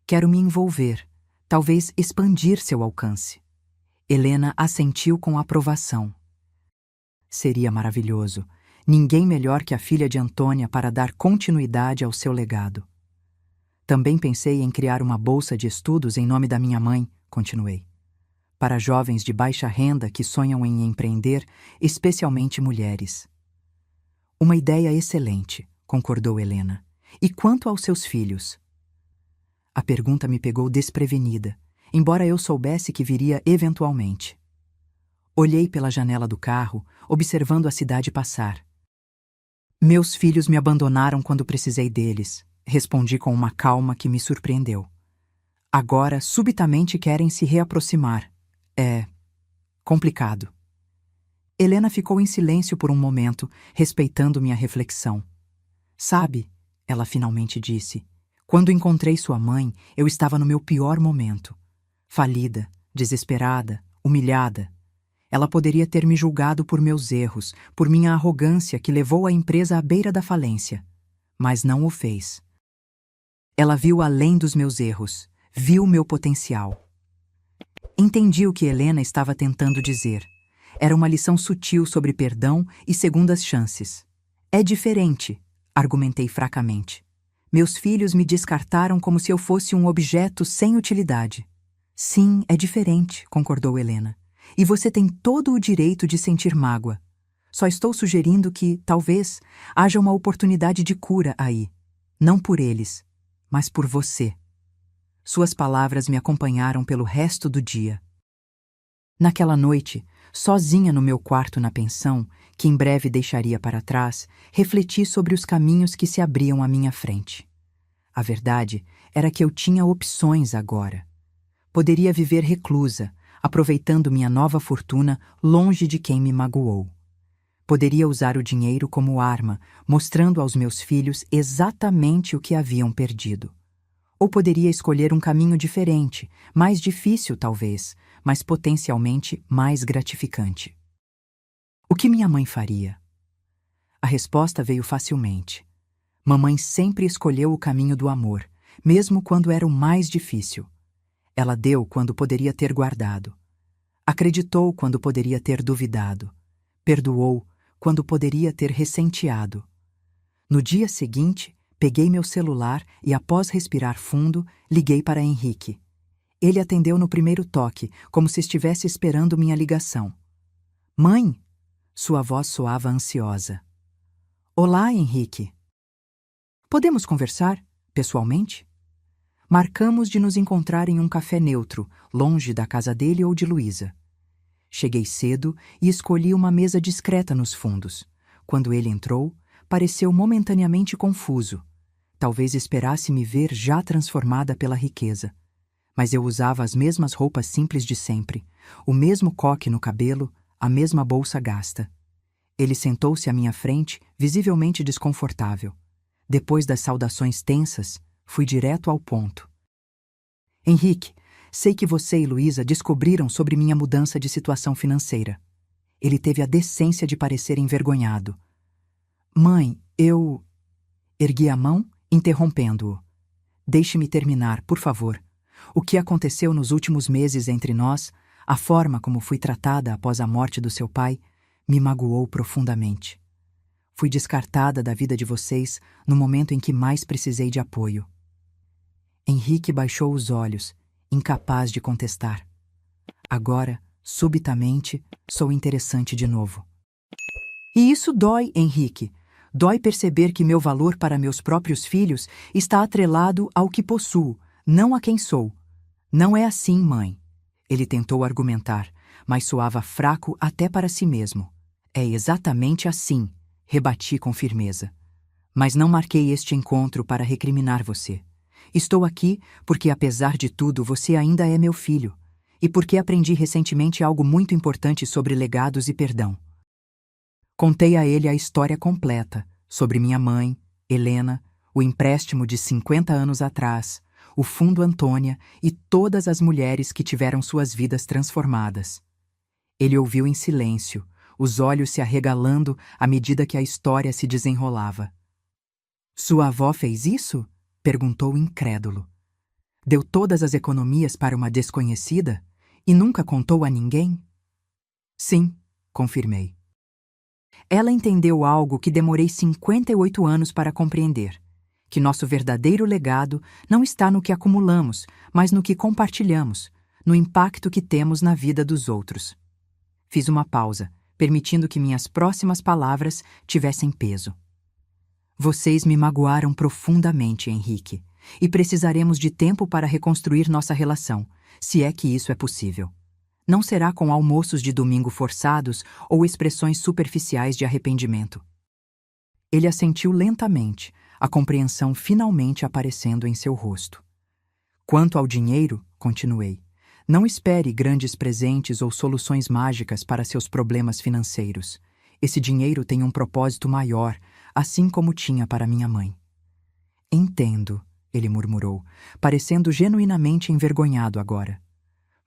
A: Quero me envolver, talvez expandir seu alcance. Helena assentiu com aprovação. Seria maravilhoso. Ninguém melhor que a filha de Antônia para dar continuidade ao seu legado. Também pensei em criar uma bolsa de estudos em nome da minha mãe, continuei. Para jovens de baixa renda que sonham em empreender, especialmente mulheres. Uma ideia excelente, concordou Helena. E quanto aos seus filhos? A pergunta me pegou desprevenida, embora eu soubesse que viria eventualmente. Olhei pela janela do carro, observando a cidade passar. Meus filhos me abandonaram quando precisei deles, respondi com uma calma que me surpreendeu. Agora, subitamente querem se reaproximar. É complicado. Helena ficou em silêncio por um momento, respeitando minha reflexão. Sabe, ela finalmente disse, quando encontrei sua mãe, eu estava no meu pior momento. Falida, desesperada, humilhada. Ela poderia ter me julgado por meus erros, por minha arrogância que levou a empresa à beira da falência. Mas não o fez. Ela viu além dos meus erros, viu meu potencial. Entendi o que Helena estava tentando dizer. Era uma lição sutil sobre perdão e segundas chances. É diferente, argumentei fracamente. Meus filhos me descartaram como se eu fosse um objeto sem utilidade. Sim, é diferente, concordou Helena. E você tem todo o direito de sentir mágoa. Só estou sugerindo que, talvez, haja uma oportunidade de cura aí. Não por eles, mas por você. Suas palavras me acompanharam pelo resto do dia. Naquela noite, sozinha no meu quarto na pensão, que em breve deixaria para trás, refleti sobre os caminhos que se abriam à minha frente. A verdade era que eu tinha opções agora. Poderia viver reclusa, aproveitando minha nova fortuna longe de quem me magoou. Poderia usar o dinheiro como arma, mostrando aos meus filhos exatamente o que haviam perdido. Ou poderia escolher um caminho diferente, mais difícil talvez, mas potencialmente mais gratificante. O que minha mãe faria? A resposta veio facilmente. Mamãe sempre escolheu o caminho do amor, mesmo quando era o mais difícil. Ela deu quando poderia ter guardado. Acreditou quando poderia ter duvidado. Perdoou quando poderia ter ressenteado. No dia seguinte, peguei meu celular e, após respirar fundo, liguei para Henrique. Ele atendeu no primeiro toque, como se estivesse esperando minha ligação. Mãe! Sua voz soava ansiosa. Olá, Henrique. Podemos conversar, pessoalmente? Marcamos de nos encontrar em um café neutro, longe da casa dele ou de Luísa. Cheguei cedo e escolhi uma mesa discreta nos fundos. Quando ele entrou, pareceu momentaneamente confuso. Talvez esperasse me ver já transformada pela riqueza. Mas eu usava as mesmas roupas simples de sempre, o mesmo coque no cabelo, a mesma bolsa gasta. Ele sentou-se à minha frente, visivelmente desconfortável. Depois das saudações tensas, fui direto ao ponto. Henrique, sei que você e Luísa descobriram sobre minha mudança de situação financeira. Ele teve a decência de parecer envergonhado. Mãe, eu... Ergui a mão, interrompendo-o. Deixe-me terminar, por favor. O que aconteceu nos últimos meses entre nós, a forma como fui tratada após a morte do seu pai, me magoou profundamente. Fui descartada da vida de vocês no momento em que mais precisei de apoio. Henrique baixou os olhos, incapaz de contestar. Agora, subitamente, sou interessante de novo. E isso dói, Henrique. Dói perceber que meu valor para meus próprios filhos está atrelado ao que possuo, não a quem sou. Não é assim, mãe. Ele tentou argumentar, mas soava fraco até para si mesmo. É exatamente assim, rebati com firmeza. Mas não marquei este encontro para recriminar você. Estou aqui porque, apesar de tudo, você ainda é meu filho. E porque aprendi recentemente algo muito importante sobre legados e perdão. Contei a ele a história completa, sobre minha mãe, Helena, o empréstimo de 50 anos atrás, o Fundo Antônia e todas as mulheres que tiveram suas vidas transformadas. Ele ouviu em silêncio, os olhos se arregalando à medida que a história se desenrolava. Sua avó fez isso? Perguntou incrédulo. Deu todas as economias para uma desconhecida e nunca contou a ninguém? Sim, confirmei. Ela entendeu algo que demorei 58 anos para compreender, que nosso verdadeiro legado não está no que acumulamos, mas no que compartilhamos, no impacto que temos na vida dos outros. Fiz uma pausa, permitindo que minhas próximas palavras tivessem peso. Vocês me magoaram profundamente, Henrique, e precisaremos de tempo para reconstruir nossa relação, se é que isso é possível. Não será com almoços de domingo forçados ou expressões superficiais de arrependimento. Ele assentiu lentamente, a compreensão finalmente aparecendo em seu rosto. Quanto ao dinheiro, continuei, não espere grandes presentes ou soluções mágicas para seus problemas financeiros. Esse dinheiro tem um propósito maior, assim como tinha para minha mãe. Entendo, ele murmurou, parecendo genuinamente envergonhado agora.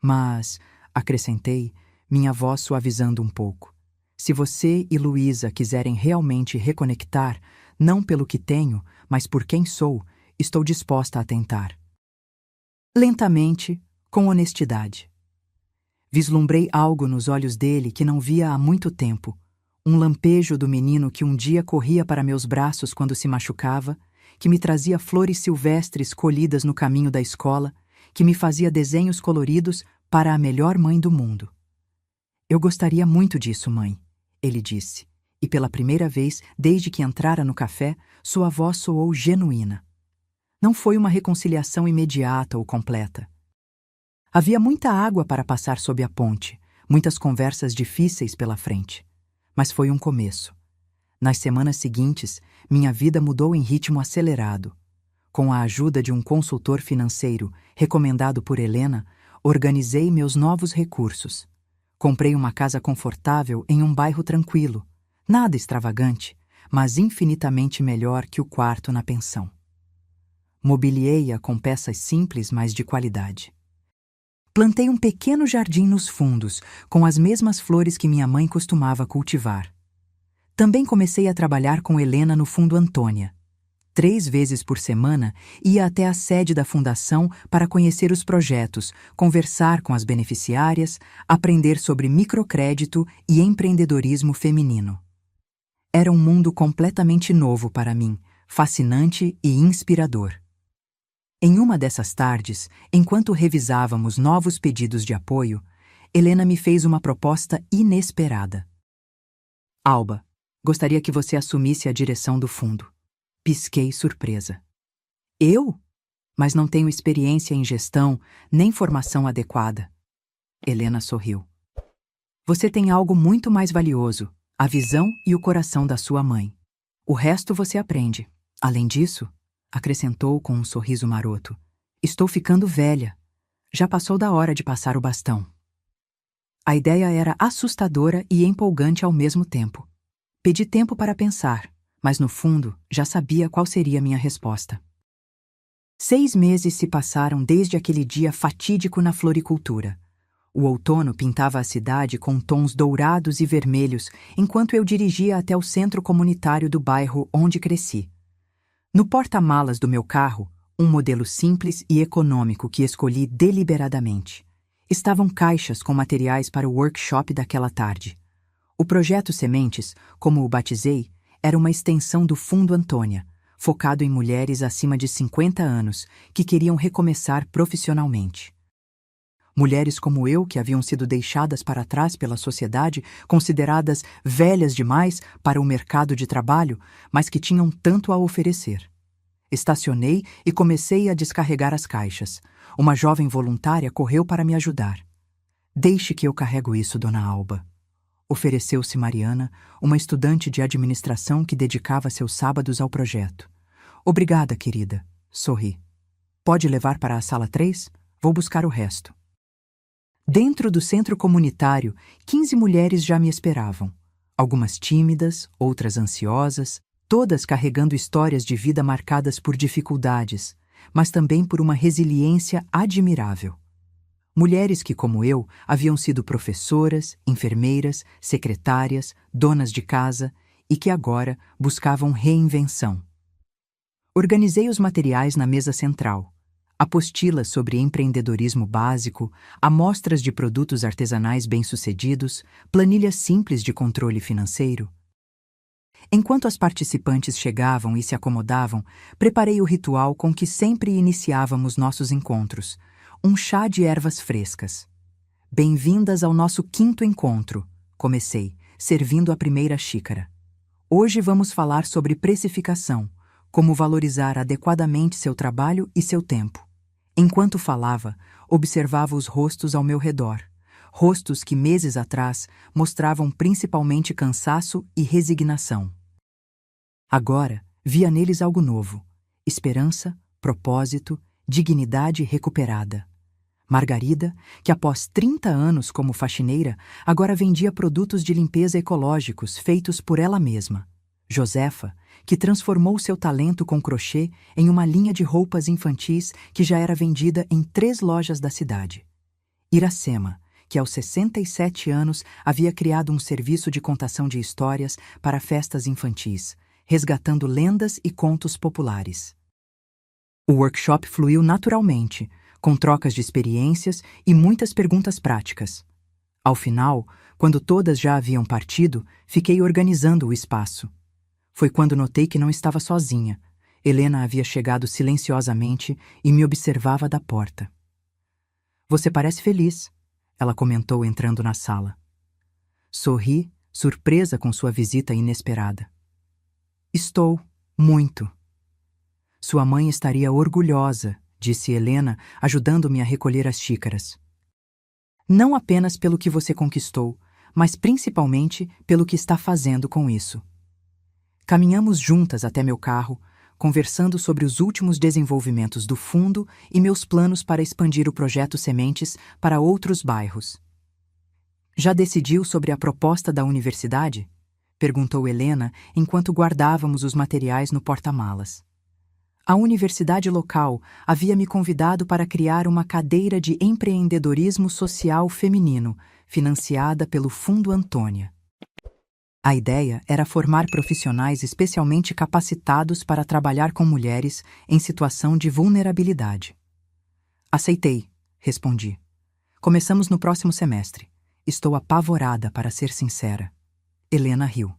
A: Mas, acrescentei, minha voz suavizando um pouco, se você e Luísa quiserem realmente reconectar, não pelo que tenho, mas por quem sou, estou disposta a tentar. Lentamente, com honestidade. Vislumbrei algo nos olhos dele que não via há muito tempo, um lampejo do menino que um dia corria para meus braços quando se machucava, que me trazia flores silvestres colhidas no caminho da escola, que me fazia desenhos coloridos para a melhor mãe do mundo. Eu gostaria muito disso, mãe, ele disse, e pela primeira vez desde que entrara no café, sua voz soou genuína. Não foi uma reconciliação imediata ou completa. Havia muita água para passar sob a ponte, muitas conversas difíceis pela frente. Mas foi um começo. Nas semanas seguintes, minha vida mudou em ritmo acelerado. Com a ajuda de um consultor financeiro recomendado por Helena, organizei meus novos recursos. Comprei uma casa confortável em um bairro tranquilo, nada extravagante, mas infinitamente melhor que o quarto na pensão. Mobiliei-a com peças simples, mas de qualidade. Plantei um pequeno jardim nos fundos, com as mesmas flores que minha mãe costumava cultivar. Também comecei a trabalhar com Helena no Fundo Antônia. 3 vezes por semana, ia até a sede da fundação para conhecer os projetos, conversar com as beneficiárias, aprender sobre microcrédito e empreendedorismo feminino. Era um mundo completamente novo para mim, fascinante e inspirador. Em uma dessas tardes, enquanto revisávamos novos pedidos de apoio, Helena me fez uma proposta inesperada. Alba, gostaria que você assumisse a direção do fundo. Pisquei surpresa. Eu? Mas não tenho experiência em gestão, nem formação adequada. Helena sorriu. Você tem algo muito mais valioso, a visão e o coração da sua mãe. O resto você aprende. Além disso, acrescentou com um sorriso maroto, estou ficando velha. Já passou da hora de passar o bastão. A ideia era assustadora e empolgante ao mesmo tempo. Pedi tempo para pensar, mas no fundo já sabia qual seria minha resposta. 6 meses se passaram desde aquele dia fatídico na floricultura. O outono pintava a cidade com tons dourados e vermelhos enquanto eu dirigia até o centro comunitário do bairro onde cresci. No porta-malas do meu carro, um modelo simples e econômico que escolhi deliberadamente, estavam caixas com materiais para o workshop daquela tarde. O projeto Sementes, como o batizei, Era uma extensão do Fundo Antônia, focado em mulheres acima de 50 anos que queriam recomeçar profissionalmente. Mulheres como eu, que haviam sido deixadas para trás pela sociedade, consideradas velhas demais para o mercado de trabalho, mas que tinham tanto a oferecer. Estacionei e comecei a descarregar as caixas. Uma jovem voluntária correu para me ajudar. Deixe que eu carrego isso, Dona Alba. Ofereceu-se Mariana, uma estudante de administração que dedicava seus sábados ao projeto. Obrigada, querida. Sorri. Pode levar para a sala 3? Vou buscar o resto. Dentro do centro comunitário, 15 mulheres já me esperavam. Algumas tímidas, outras ansiosas, todas carregando histórias de vida marcadas por dificuldades, mas também por uma resiliência admirável. Mulheres que, como eu, haviam sido professoras, enfermeiras, secretárias, donas de casa e que agora buscavam reinvenção. Organizei os materiais na mesa central. Apostilas sobre empreendedorismo básico, amostras de produtos artesanais bem-sucedidos, planilhas simples de controle financeiro. Enquanto as participantes chegavam e se acomodavam, preparei o ritual com que sempre iniciávamos nossos encontros, um chá de ervas frescas. Bem-vindas ao nosso 5º encontro, comecei, servindo a primeira xícara. Hoje vamos falar sobre precificação, como valorizar adequadamente seu trabalho e seu tempo. Enquanto falava, observava os rostos ao meu redor, rostos que meses atrás mostravam principalmente cansaço e resignação. Agora, via neles algo novo: esperança, propósito, dignidade recuperada. Margarida, que após 30 anos como faxineira, agora vendia produtos de limpeza ecológicos feitos por ela mesma. Josefa, que transformou seu talento com crochê em uma linha de roupas infantis que já era vendida em 3 lojas da cidade. Iracema, que aos 67 anos havia criado um serviço de contação de histórias para festas infantis, resgatando lendas e contos populares. O workshop fluiu naturalmente, com trocas de experiências e muitas perguntas práticas. Ao final, quando todas já haviam partido, fiquei organizando o espaço. Foi quando notei que não estava sozinha. Helena havia chegado silenciosamente e me observava da porta. Você parece feliz, ela comentou entrando na sala. Sorri, surpresa com sua visita inesperada. Estou, muito. Sua mãe estaria orgulhosa, disse Helena, ajudando-me a recolher as xícaras. Não apenas pelo que você conquistou, mas principalmente pelo que está fazendo com isso. Caminhamos juntas até meu carro, conversando sobre os últimos desenvolvimentos do fundo e meus planos para expandir o projeto Sementes para outros bairros. Já decidiu sobre a proposta da universidade? Perguntou Helena enquanto guardávamos os materiais no porta-malas. A universidade local havia me convidado para criar uma cadeira de empreendedorismo social feminino, financiada pelo Fundo Antônia. A ideia era formar profissionais especialmente capacitados para trabalhar com mulheres em situação de vulnerabilidade. Aceitei, respondi. Começamos no próximo semestre. Estou apavorada, para ser sincera. Helena riu.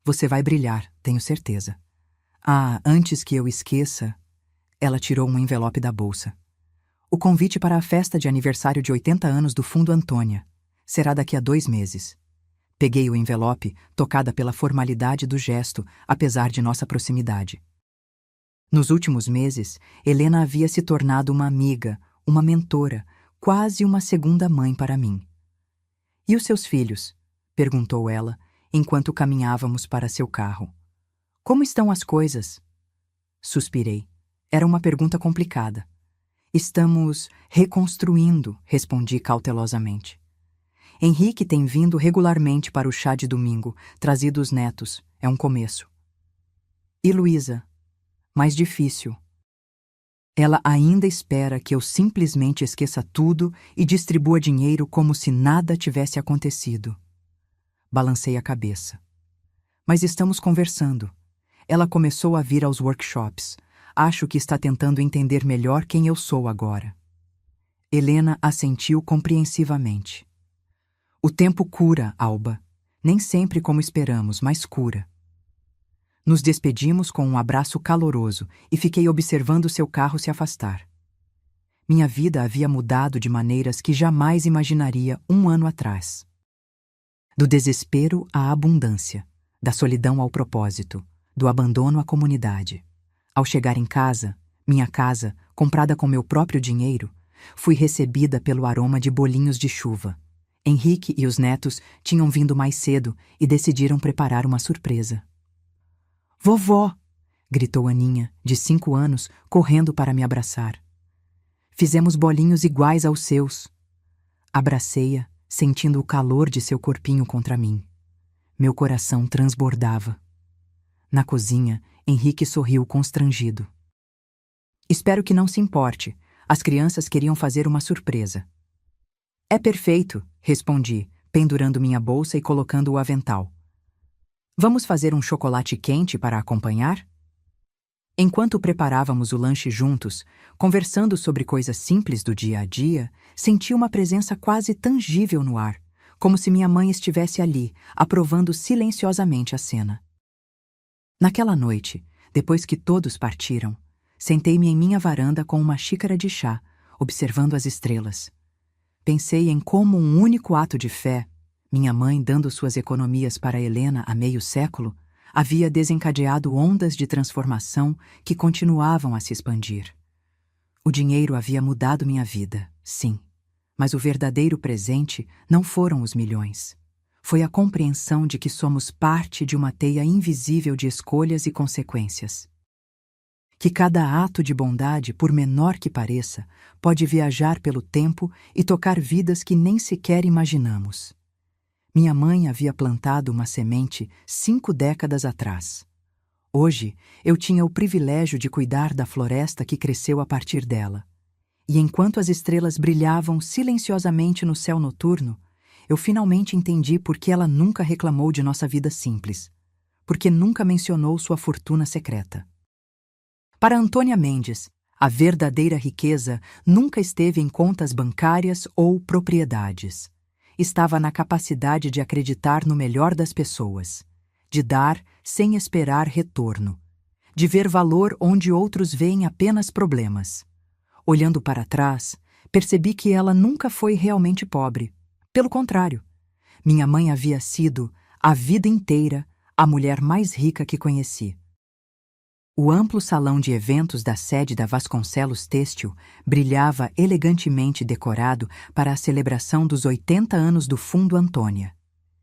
A: Você vai brilhar, tenho certeza. Ah, antes que eu esqueça, ela tirou um envelope da bolsa. O convite para a festa de aniversário de 80 anos do Fundo Antônia. Será daqui a 2 meses. Peguei o envelope, tocada pela formalidade do gesto, apesar de nossa proximidade. Nos últimos meses, Helena havia se tornado uma amiga, uma mentora, quase uma segunda mãe para mim. E os seus filhos? Perguntou ela, enquanto caminhávamos para seu carro. Como estão as coisas? Suspirei. Era uma pergunta complicada. Estamos reconstruindo, respondi cautelosamente. Henrique tem vindo regularmente para o chá de domingo, trazido os netos. É um começo. E Luísa? Mais difícil. Ela ainda espera que eu simplesmente esqueça tudo e distribua dinheiro como se nada tivesse acontecido. Balancei a cabeça. Mas estamos conversando. Ela começou a vir aos workshops. Acho que está tentando entender melhor quem eu sou agora. Helena assentiu compreensivamente. O tempo cura, Alba. Nem sempre como esperamos, mas cura. Nos despedimos com um abraço caloroso e fiquei observando seu carro se afastar. Minha vida havia mudado de maneiras que jamais imaginaria um ano atrás. Do desespero à abundância, da solidão ao propósito, do abandono à comunidade. Ao chegar em casa, minha casa, comprada com meu próprio dinheiro, fui recebida pelo aroma de bolinhos de chuva. Henrique e os netos tinham vindo mais cedo e decidiram preparar uma surpresa. "Vovó!" gritou Aninha, de 5 anos, correndo para me abraçar. "Fizemos bolinhos iguais aos seus." Abracei-a, sentindo o calor de seu corpinho contra mim. Meu coração transbordava. Na cozinha, Henrique sorriu constrangido. "Espero que não se importe. As crianças queriam fazer uma surpresa." "É perfeito", respondi, pendurando minha bolsa e colocando o avental. "Vamos fazer um chocolate quente para acompanhar?" Enquanto preparávamos o lanche juntos, conversando sobre coisas simples do dia a dia, senti uma presença quase tangível no ar, como se minha mãe estivesse ali, aprovando silenciosamente a cena. Naquela noite, depois que todos partiram, sentei-me em minha varanda com uma xícara de chá, observando as estrelas. Pensei em como um único ato de fé, minha mãe dando suas economias para Helena há meio século, havia desencadeado ondas de transformação que continuavam a se expandir. O dinheiro havia mudado minha vida, sim, mas o verdadeiro presente não foram os milhões. Foi a compreensão de que somos parte de uma teia invisível de escolhas e consequências. Que cada ato de bondade, por menor que pareça, pode viajar pelo tempo e tocar vidas que nem sequer imaginamos. Minha mãe havia plantado uma semente 5 décadas atrás. Hoje, eu tinha o privilégio de cuidar da floresta que cresceu a partir dela. E enquanto as estrelas brilhavam silenciosamente no céu noturno, eu finalmente entendi por que ela nunca reclamou de nossa vida simples, porque nunca mencionou sua fortuna secreta. Para Antônia Mendes, a verdadeira riqueza nunca esteve em contas bancárias ou propriedades. Estava na capacidade de acreditar no melhor das pessoas, de dar sem esperar retorno, de ver valor onde outros veem apenas problemas. Olhando para trás, percebi que ela nunca foi realmente pobre. Pelo contrário, minha mãe havia sido, a vida inteira, a mulher mais rica que conheci. O amplo salão de eventos da sede da Vasconcelos Têxtil brilhava elegantemente decorado para a celebração dos 80 anos do Fundo Antônia.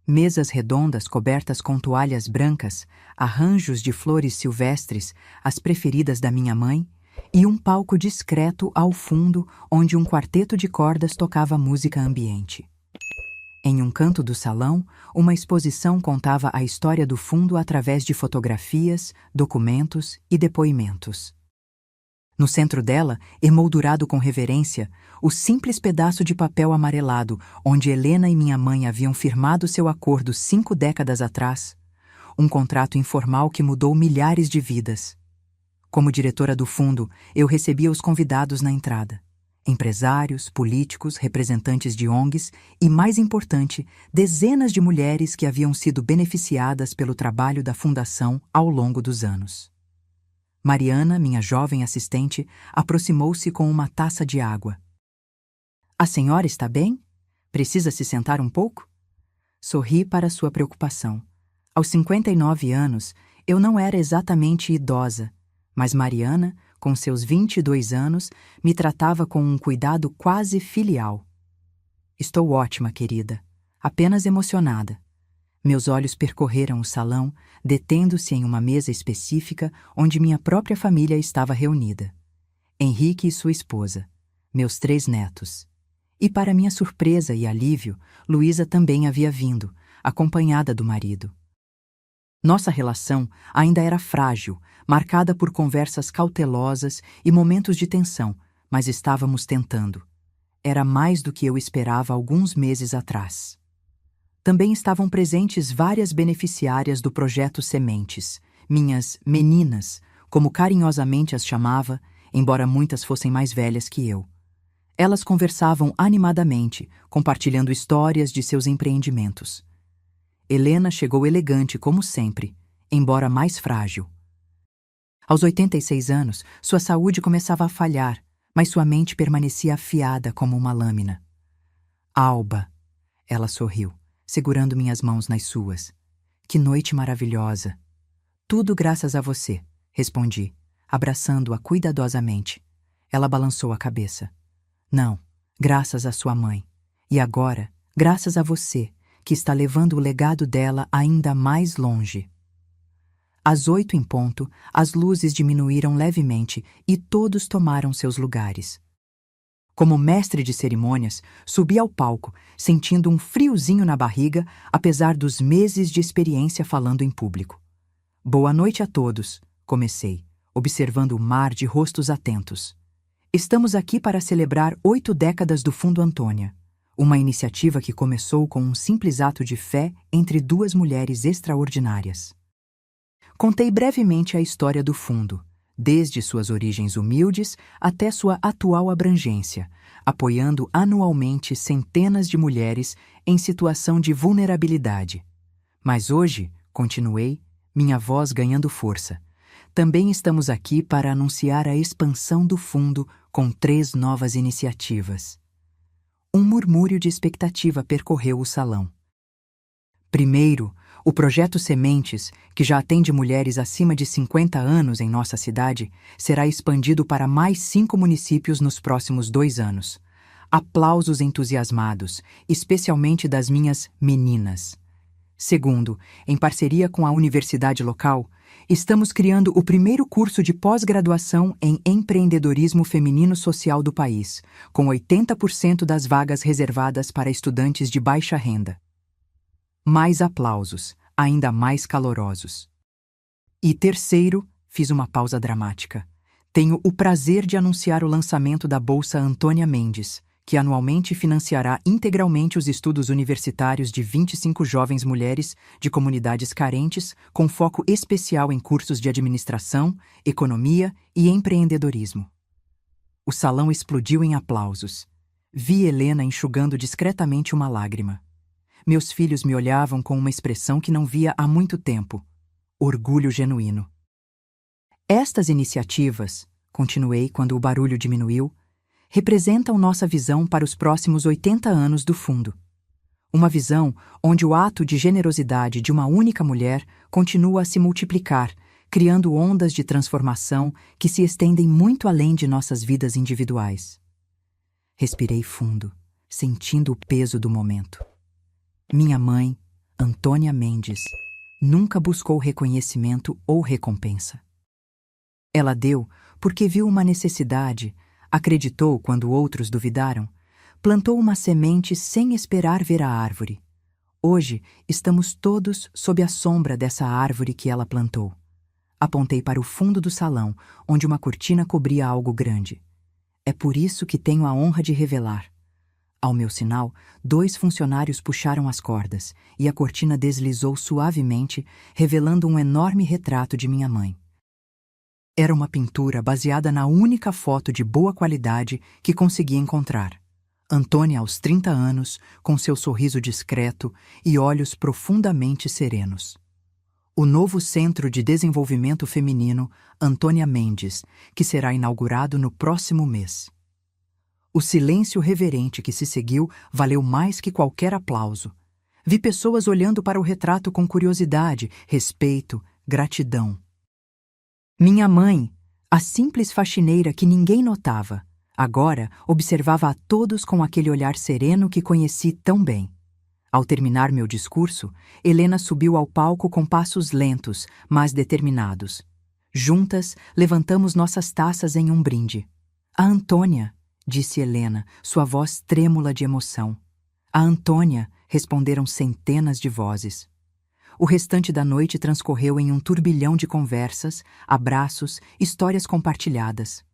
A: Mesas redondas cobertas com toalhas brancas, arranjos de flores silvestres, as preferidas da minha mãe, e um palco discreto ao fundo onde um quarteto de cordas tocava música ambiente. Em um canto do salão, uma exposição contava a história do fundo através de fotografias, documentos e depoimentos. No centro dela, emoldurado com reverência, o simples pedaço de papel amarelado onde Helena e minha mãe haviam firmado seu acordo 5 décadas atrás, um contrato informal que mudou milhares de vidas. Como diretora do fundo, eu recebia os convidados na entrada. Empresários, políticos, representantes de ONGs e, mais importante, dezenas de mulheres que haviam sido beneficiadas pelo trabalho da Fundação ao longo dos anos. Mariana, minha jovem assistente, aproximou-se com uma taça de água. "A senhora está bem? Precisa se sentar um pouco?" Sorri para sua preocupação. Aos 59 anos, eu não era exatamente idosa, mas Mariana, com seus 22 anos, me tratava com um cuidado quase filial. "Estou ótima, querida. Apenas emocionada." Meus olhos percorreram o salão, detendo-se em uma mesa específica onde minha própria família estava reunida. Henrique e sua esposa, meus 3 netos. E para minha surpresa e alívio, Luísa também havia vindo, acompanhada do marido. Nossa relação ainda era frágil, marcada por conversas cautelosas e momentos de tensão, mas estávamos tentando. Era mais do que eu esperava alguns meses atrás. Também estavam presentes várias beneficiárias do projeto Sementes, minhas meninas, como carinhosamente as chamava, embora muitas fossem mais velhas que eu. Elas conversavam animadamente, compartilhando histórias de seus empreendimentos. Helena chegou elegante como sempre, embora mais frágil. Aos 86 anos, sua saúde começava a falhar, mas sua mente permanecia afiada como uma lâmina. Alba, ela sorriu, segurando minhas mãos nas suas. Que noite maravilhosa! Tudo graças a você, respondi, abraçando-a cuidadosamente. Ela balançou a cabeça. Não, graças à sua mãe. E agora, graças a você, que está levando o legado dela ainda mais longe. Às 8 em ponto, as luzes diminuíram levemente e todos tomaram seus lugares. Como mestre de cerimônias, subi ao palco, sentindo um friozinho na barriga, apesar dos meses de experiência falando em público. Boa noite a todos, comecei, observando o mar de rostos atentos. Estamos aqui para celebrar 8 décadas do Fundo Antônia, uma iniciativa que começou com um simples ato de fé entre duas mulheres extraordinárias. Contei brevemente a história do fundo, desde suas origens humildes até sua atual abrangência, apoiando anualmente centenas de mulheres em situação de vulnerabilidade. Mas hoje, continuei, minha voz ganhando força. Também estamos aqui para anunciar a expansão do fundo com 3 novas iniciativas. Um murmúrio de expectativa percorreu o salão. Primeiro, o Projeto Sementes, que já atende mulheres acima de 50 anos em nossa cidade, será expandido para mais 5 municípios nos próximos 2 anos. Aplausos entusiasmados, especialmente das minhas meninas. Segundo, em parceria com a universidade local, estamos criando o primeiro curso de pós-graduação em empreendedorismo feminino social do país, com 80% das vagas reservadas para estudantes de baixa renda. Mais aplausos, ainda mais calorosos. E terceiro, fiz uma pausa dramática. Tenho o prazer de anunciar o lançamento da Bolsa Antônia Mendes, que anualmente financiará integralmente os estudos universitários de 25 jovens mulheres de comunidades carentes, com foco especial em cursos de administração, economia e empreendedorismo. O salão explodiu em aplausos. Vi Helena enxugando discretamente uma lágrima. Meus filhos me olhavam com uma expressão que não via há muito tempo. Orgulho genuíno. Estas iniciativas, continuei quando o barulho diminuiu, representam nossa visão para os próximos 80 anos do fundo. Uma visão onde o ato de generosidade de uma única mulher continua a se multiplicar, criando ondas de transformação que se estendem muito além de nossas vidas individuais. Respirei fundo, sentindo o peso do momento. Minha mãe, Antônia Mendes, nunca buscou reconhecimento ou recompensa. Ela deu porque viu uma necessidade, acreditou quando outros duvidaram, plantou uma semente sem esperar ver a árvore. Hoje estamos todos sob a sombra dessa árvore que ela plantou. Apontei para o fundo do salão, onde uma cortina cobria algo grande. É por isso que tenho a honra de revelar. Ao meu sinal, 2 funcionários puxaram as cordas e a cortina deslizou suavemente, revelando um enorme retrato de minha mãe. Era uma pintura baseada na única foto de boa qualidade que consegui encontrar. Antônia aos 30 anos, com seu sorriso discreto e olhos profundamente serenos. O novo Centro de Desenvolvimento Feminino, Antônia Mendes, que será inaugurado no próximo mês. O silêncio reverente que se seguiu valeu mais que qualquer aplauso. Vi pessoas olhando para o retrato com curiosidade, respeito, gratidão. Minha mãe, a simples faxineira que ninguém notava, agora observava a todos com aquele olhar sereno que conheci tão bem. Ao terminar meu discurso, Helena subiu ao palco com passos lentos, mas determinados. Juntas, levantamos nossas taças em um brinde. A Antônia, disse Helena, sua voz trêmula de emoção. A Antônia, responderam centenas de vozes. O restante da noite transcorreu em um turbilhão de conversas, abraços, histórias compartilhadas.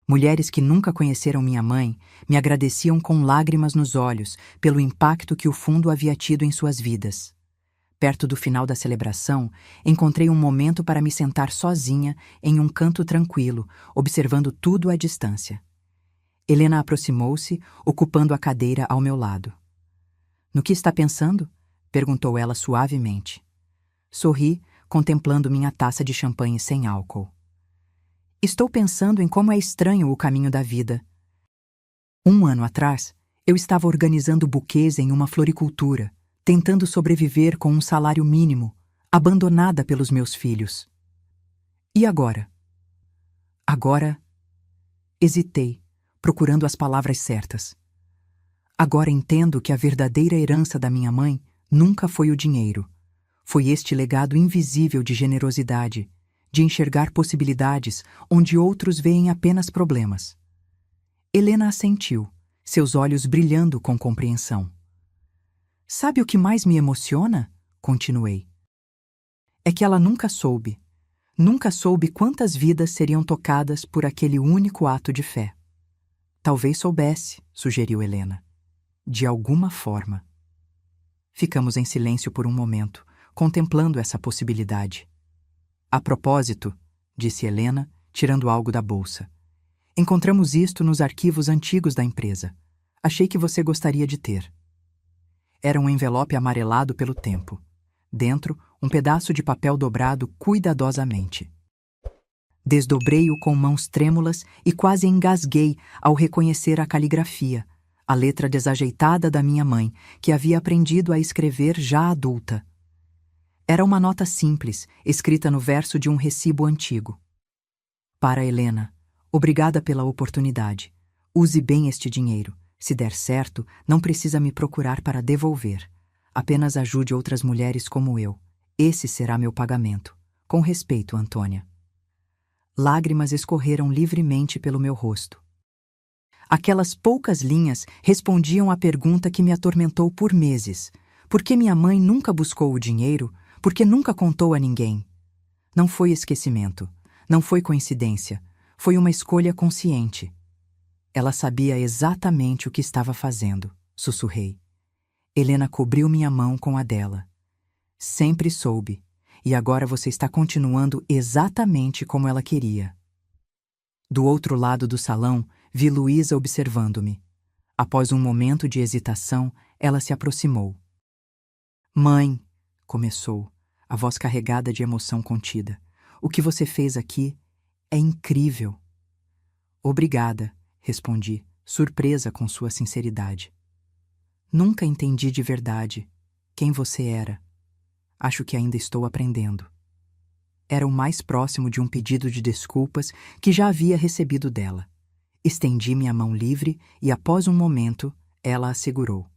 A: Mulheres que nunca conheceram minha mãe me agradeciam com lágrimas nos olhos pelo impacto que o fundo havia tido em suas vidas. Perto do final da celebração, encontrei um momento para me sentar sozinha em um canto tranquilo, observando tudo à distância. Helena aproximou-se, ocupando a cadeira ao meu lado. "No que está pensando?" perguntou ela suavemente. Sorri, contemplando minha taça de champanhe sem álcool. Estou pensando em como é estranho o caminho da vida. 1 ano atrás, eu estava organizando buquês em uma floricultura, tentando sobreviver com um salário mínimo, abandonada pelos meus filhos. E agora? Agora, hesitei, procurando as palavras certas. Agora entendo que a verdadeira herança da minha mãe nunca foi o dinheiro. Foi este legado invisível de generosidade, de enxergar possibilidades onde outros veem apenas problemas. Helena assentiu, seus olhos brilhando com compreensão. Sabe o que mais me emociona? Continuei. É que ela nunca soube quantas vidas seriam tocadas por aquele único ato de fé. Talvez soubesse, sugeriu Helena. De alguma forma. Ficamos em silêncio por um momento, contemplando essa possibilidade. A propósito, disse Helena, tirando algo da bolsa. Encontramos isto nos arquivos antigos da empresa. Achei que você gostaria de ter. Era um envelope amarelado pelo tempo. Dentro, um pedaço de papel dobrado cuidadosamente. Desdobrei-o com mãos trêmulas e quase engasguei ao reconhecer a caligrafia, a letra desajeitada da minha mãe, que havia aprendido a escrever já adulta. Era uma nota simples, escrita no verso de um recibo antigo. Para Helena, obrigada pela oportunidade. Use bem este dinheiro. Se der certo, não precisa me procurar para devolver. Apenas ajude outras mulheres como eu. Esse será meu pagamento. Com respeito, Antônia. Lágrimas escorreram livremente pelo meu rosto. Aquelas poucas linhas respondiam à pergunta que me atormentou por meses. Por que minha mãe nunca buscou o dinheiro? Por que nunca contou a ninguém? Não foi esquecimento. Não foi coincidência. Foi uma escolha consciente. Ela sabia exatamente o que estava fazendo, sussurrei. Helena cobriu minha mão com a dela. Sempre soube, e agora você está continuando exatamente como ela queria. Do outro lado do salão, vi Luísa observando-me. Após um momento de hesitação, ela se aproximou. Mãe, começou, a voz carregada de emoção contida. O que você fez aqui é incrível. Obrigada, respondi, surpresa com sua sinceridade. Nunca entendi de verdade quem você era. Acho que ainda estou aprendendo. Era o mais próximo de um pedido de desculpas que já havia recebido dela. Estendi minha mão livre e, após um momento, ela a segurou.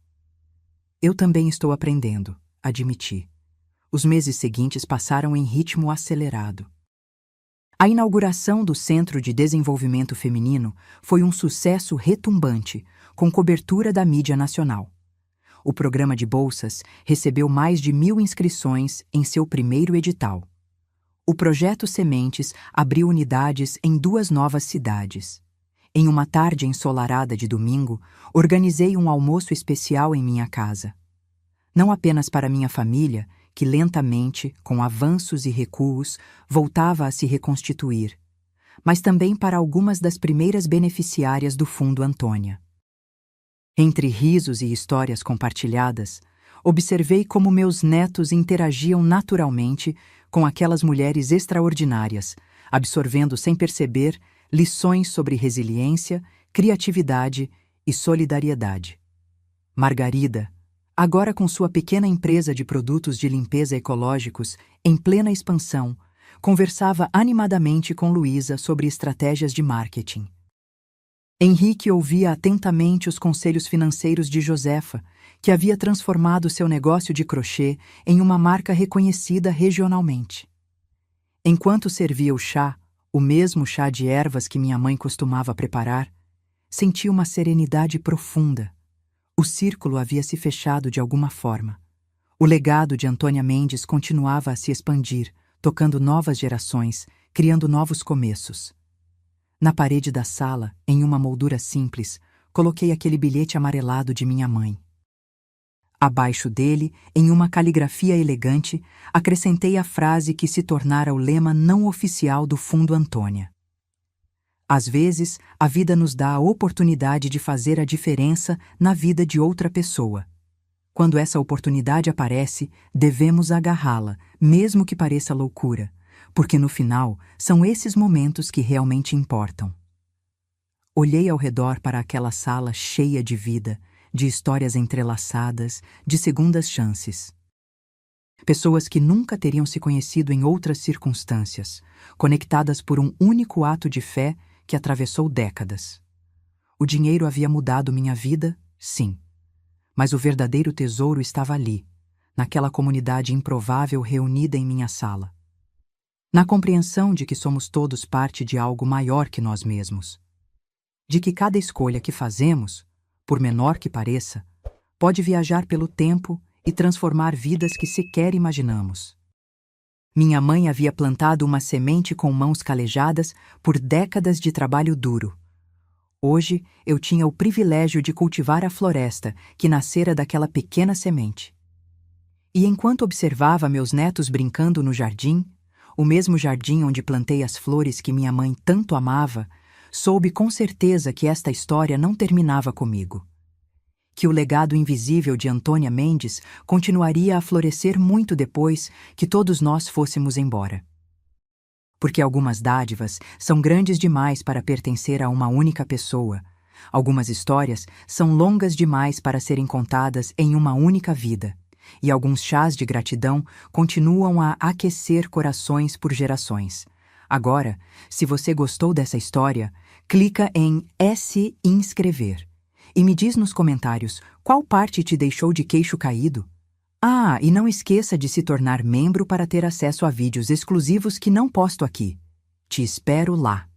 A: Eu também estou aprendendo, admiti. Os meses seguintes passaram em ritmo acelerado. A inauguração do Centro de Desenvolvimento Feminino foi um sucesso retumbante, com cobertura da mídia nacional. O programa de bolsas recebeu mais de 1.000 inscrições em seu primeiro edital. O projeto Sementes abriu unidades em 2 novas cidades. Em uma tarde ensolarada de domingo, organizei um almoço especial em minha casa. Não apenas para minha família, que lentamente, com avanços e recuos, voltava a se reconstituir, mas também para algumas das primeiras beneficiárias do Fundo Antônia. Entre risos e histórias compartilhadas, observei como meus netos interagiam naturalmente com aquelas mulheres extraordinárias, absorvendo sem perceber lições sobre resiliência, criatividade e solidariedade. Margarida, agora com sua pequena empresa de produtos de limpeza ecológicos em plena expansão, conversava animadamente com Luísa sobre estratégias de marketing. Henrique ouvia atentamente os conselhos financeiros de Josefa, que havia transformado seu negócio de crochê em uma marca reconhecida regionalmente. Enquanto servia o chá, o mesmo chá de ervas que minha mãe costumava preparar, senti uma serenidade profunda. O círculo havia se fechado de alguma forma. O legado de Antônia Mendes continuava a se expandir, tocando novas gerações, criando novos começos. Na parede da sala, em uma moldura simples, coloquei aquele bilhete amarelado de minha mãe. Abaixo dele, em uma caligrafia elegante, acrescentei a frase que se tornara o lema não oficial do Fundo Antônia. Às vezes, a vida nos dá a oportunidade de fazer a diferença na vida de outra pessoa. Quando essa oportunidade aparece, devemos agarrá-la, mesmo que pareça loucura, porque no final são esses momentos que realmente importam. Olhei ao redor para aquela sala cheia de vida, de histórias entrelaçadas, de segundas chances. Pessoas que nunca teriam se conhecido em outras circunstâncias, conectadas por um único ato de fé que atravessou décadas. O dinheiro havia mudado minha vida, sim. Mas o verdadeiro tesouro estava ali, naquela comunidade improvável reunida em minha sala. Na compreensão de que somos todos parte de algo maior que nós mesmos. De que cada escolha que fazemos, por menor que pareça, pode viajar pelo tempo e transformar vidas que sequer imaginamos. Minha mãe havia plantado uma semente com mãos calejadas por décadas de trabalho duro. Hoje eu tinha o privilégio de cultivar a floresta que nascera daquela pequena semente. E enquanto observava meus netos brincando no jardim, o mesmo jardim onde plantei as flores que minha mãe tanto amava, soube com certeza que esta história não terminava comigo. Que o legado invisível de Antônia Mendes continuaria a florescer muito depois que todos nós fôssemos embora. Porque algumas dádivas são grandes demais para pertencer a uma única pessoa. Algumas histórias são longas demais para serem contadas em uma única vida. E alguns chás de gratidão continuam a aquecer corações por gerações. Agora, se você gostou dessa história, clica em se inscrever. E me diz nos comentários qual parte te deixou de queixo caído. Ah, e não esqueça de se tornar membro para ter acesso a vídeos exclusivos que não posto aqui. Te espero lá!